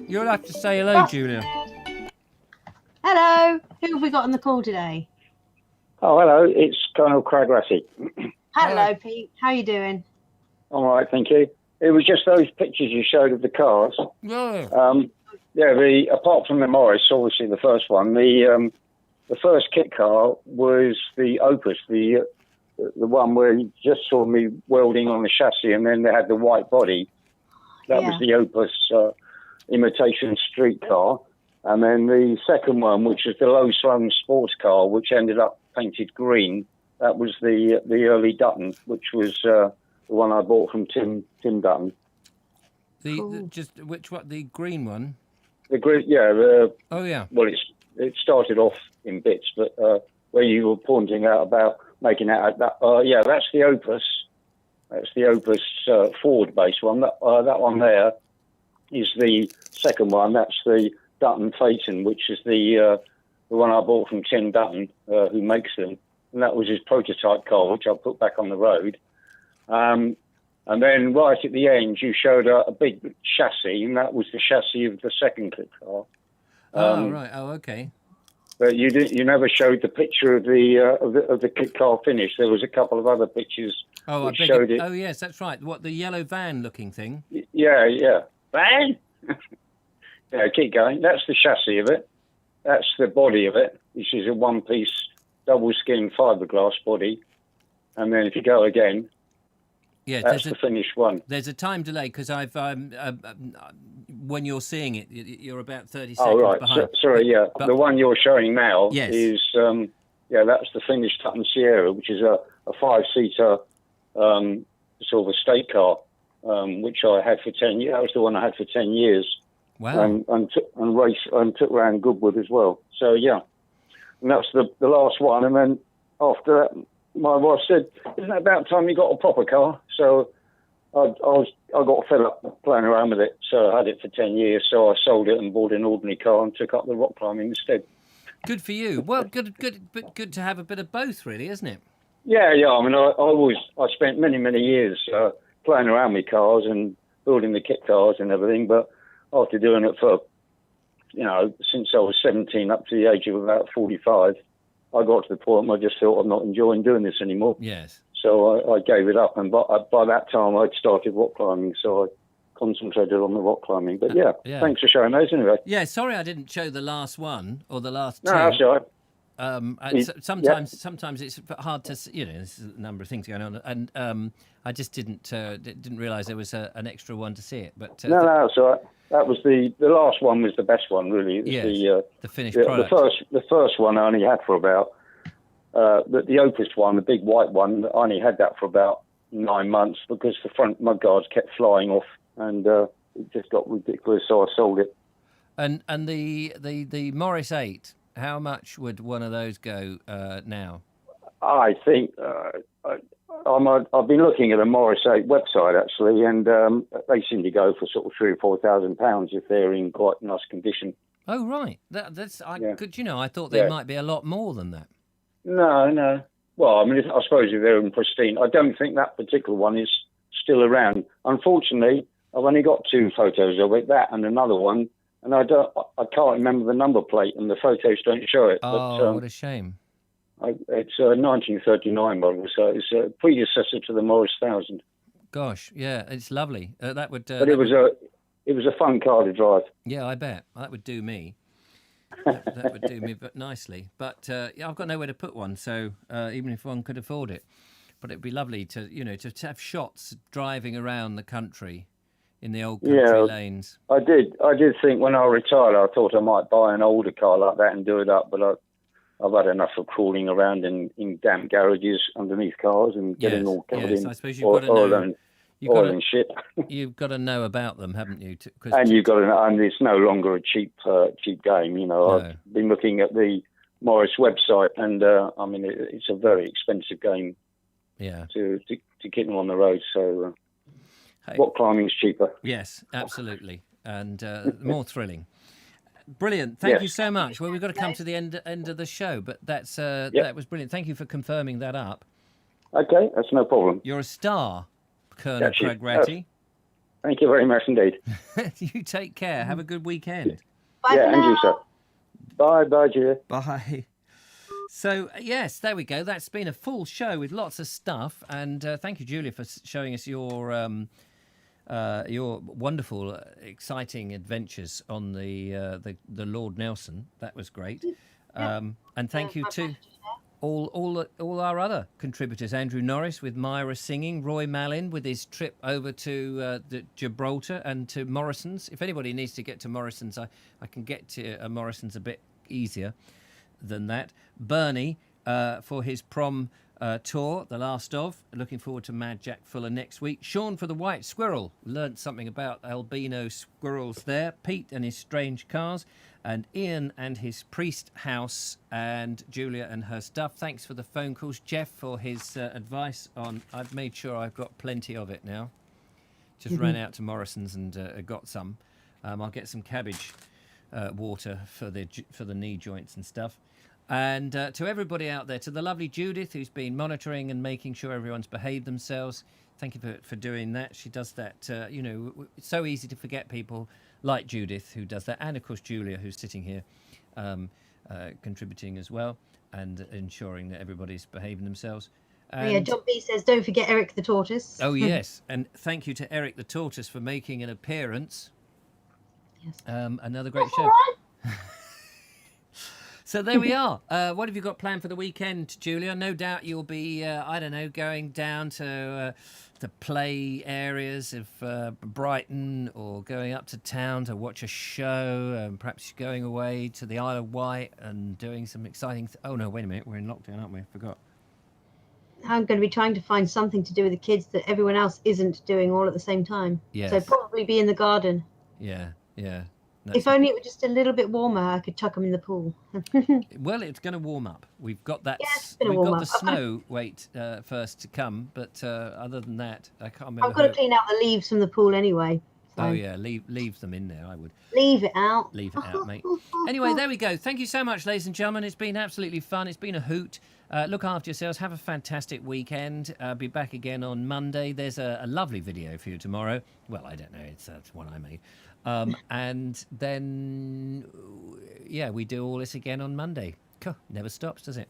You'll have to say hello, Julia. Hello. Who have we got on the call today? Oh, hello. It's Colonel Cragrassi. Hello, Pete. How you doing? All right, thank you. It was just those pictures you showed of the cars. Yeah. Apart from the Morris, obviously the first one, the first kit car was the Opus, the one where you just saw me welding on the chassis, and then they had the white body. That was the Opus imitation street car. And then the second one, which was the low slung sports car, which ended up painted green, that was the early Dutton, which was the one I bought from Tim Dutton. The green one? The green, yeah. Oh yeah. Well, it started off in bits, but where you were pointing out about making out that, that's the Opus. That's the Opus Ford-based one. That one there is the second one. That's the Dutton Phaeton, which is the one I bought from Tim Dutton, who makes them. And that was his prototype car, which I put back on the road. And then right at the end, you showed a big chassis, and that was the chassis of the second kit car. Right. Oh, okay. But you never showed the picture of the kit car finish. There was a couple of other pictures which showed it. Oh, yes, that's right. What, the yellow van-looking thing? Yeah. Van? Yeah, keep going. That's the chassis of it. That's the body of it, which is a one-piece double-skin fiberglass body. And then if you go again, that's the finished one. There's a time delay because I've when you're seeing it, you're about 30 seconds behind. But the one you're showing now is that's the finished Dutton Sierra, which is a 5-seater sort of a state car, which I had for 10 years. That was the one I had for 10 years. Wow. And took around Goodwood as well. So yeah, and that's the last one. And then after that, my wife said, "Isn't it about time you got a proper car?" So I got fed up playing around with it, so I had it for 10 years. So I sold it and bought an ordinary car and took up the rock climbing instead. Good for you. Well, good, but good to have a bit of both, really, isn't it? Yeah. I mean, I spent many years playing around with cars and building the kit cars and everything. But after doing it for, since I was 17 up to the age of about 45, I got to the point where I just thought I'm not enjoying doing this anymore. Yes. So I gave it up, and by that time I'd started rock climbing, so I concentrated on the rock climbing. But yeah, thanks for showing those anyway. Yeah, sorry I didn't show the last one or the last two. No, that's all right. Sometimes it's hard to, there's a number of things going on, and I just didn't realise there was an extra one to see it. But no, that's all right. That was the last one was the best one, really. It was the finished product. The first one I only had for about the Opus one, the big white one. I only had that for about 9 months because the front mudguards kept flying off, and it just got ridiculous. So I sold it. And the Morris 8. How much would one of those go now? I think I've been looking at a Morris 8 website actually, and they seem to go for sort of £3,000 or £4,000 if they're in quite nice condition. Oh right, I thought they might be a lot more than that. No. Well, I mean, I suppose if they're in pristine, I don't think that particular one is still around. Unfortunately, I've only got 2 photos of it, that and another one. And I can't remember the number plate, and the photos don't show it. Oh, but, what a shame! It's a 1939 model, so it's a predecessor to the Morris 1000. Gosh, yeah, it's lovely. That would. But it was a fun car to drive. Yeah, I bet that would do me. That would do me, but nicely. But I've got nowhere to put one, so even if one could afford it, but it'd be lovely to to have shots driving around the country. In the old country lanes. I did think when I retired, I thought I might buy an older car like that and do it up, but I've had enough of crawling around in damp garages underneath cars and getting all covered in. I suppose you've got to know. Oil and shit. You've got to know about them, haven't you? You've got to know, and it's no longer a cheap game. I've been looking at the Morris website, and I mean it's a very expensive game. Yeah. To keep them on the road, so. Rock climbing's cheaper. Yes, absolutely, and more thrilling. Brilliant. Thank you so much. Well, we've got to come to the end of the show, but that was brilliant. Thank you for confirming that up. Okay, that's no problem. You're a star, Colonel Craig Ratty. Thank you very much indeed. You take care. Have a good weekend. Bye and you, sir. Bye, Julia. Bye. So, yes, there we go. That's been a full show with lots of stuff. And thank you, Julia, for showing us your wonderful, exciting adventures on the Lord Nelson. That was great. And thank you to all our other contributors. Andrew Norris with Myra singing, Roy Mallin with his trip over to Gibraltar and to Morrison's. If anybody needs to get to Morrison's, I can get to Morrison's a bit easier than that. Bernie for his prom tour, the last of. Looking forward to Mad Jack Fuller next week. Sean for the White Squirrel. Learnt something about albino squirrels there. Pete and his strange cars. And Ian and his priest house. And Julia and her stuff. Thanks for the phone calls. Jeff for his advice on... I've made sure I've got plenty of it now. Just ran out to Morrison's and got some. I'll get some cabbage water for the knee joints and stuff. And to everybody out there, to the lovely Judith, who's been monitoring and making sure everyone's behaved themselves, thank you for doing that. She does that, it's so easy to forget people like Judith, who does that, and of course Julia, who's sitting here contributing as well and ensuring that everybody's behaving themselves. And John B says, don't forget Eric the Tortoise. Oh, yes, and thank you to Eric the Tortoise for making an appearance. Yes. Another great show. So there we are. What have you got planned for the weekend, Julia? No doubt you'll be, going down to the play areas of Brighton or going up to town to watch a show. Perhaps going away to the Isle of Wight and doing some exciting... Oh, no, wait a minute. We're in lockdown, aren't we? I forgot. I'm going to be trying to find something to do with the kids that everyone else isn't doing all at the same time. Yes. So probably be in the garden. Yeah. If only it were just a little bit warmer, I could chuck them in the pool. Well, it's going to warm up. We've got that. Yeah, it's gonna warm the up. snow first to come, but other than that, I can't remember. I've got to clean out the leaves from the pool anyway. So. Oh yeah, leave them in there. I would leave it out. Leave it out, mate. Anyway, there we go. Thank you so much, ladies and gentlemen. It's been absolutely fun. It's been a hoot. Look after yourselves. Have a fantastic weekend. Be back again on Monday. There's a lovely video for you tomorrow. Well, I don't know. It's one I made. And then, yeah, we do all this again on Monday. Never stops, does it?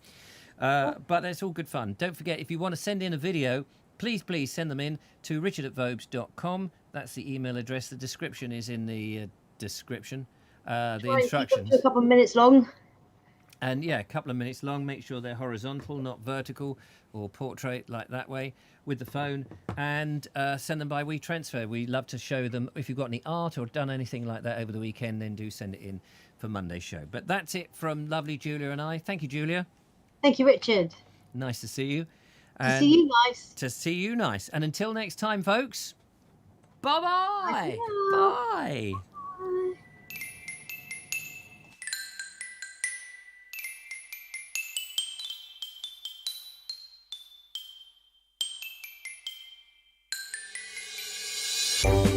But that's all good fun. Don't forget, if you want to send in a video, please send them in to richard@vobes.com. That's the email address. The description is in the description. The instructions. A couple of minutes long. And yeah, a couple of minutes long. Make sure they're horizontal, not vertical or portrait like that way with the phone. And send them by WeTransfer. We love to show them. If you've got any art or done anything like that over the weekend, then do send it in for Monday's show. But that's it from lovely Julia and I. Thank you, Julia. Thank you, Richard. Nice to see you. To see you nice. To see you nice. And until next time, folks, bye-bye. Bye. Bye.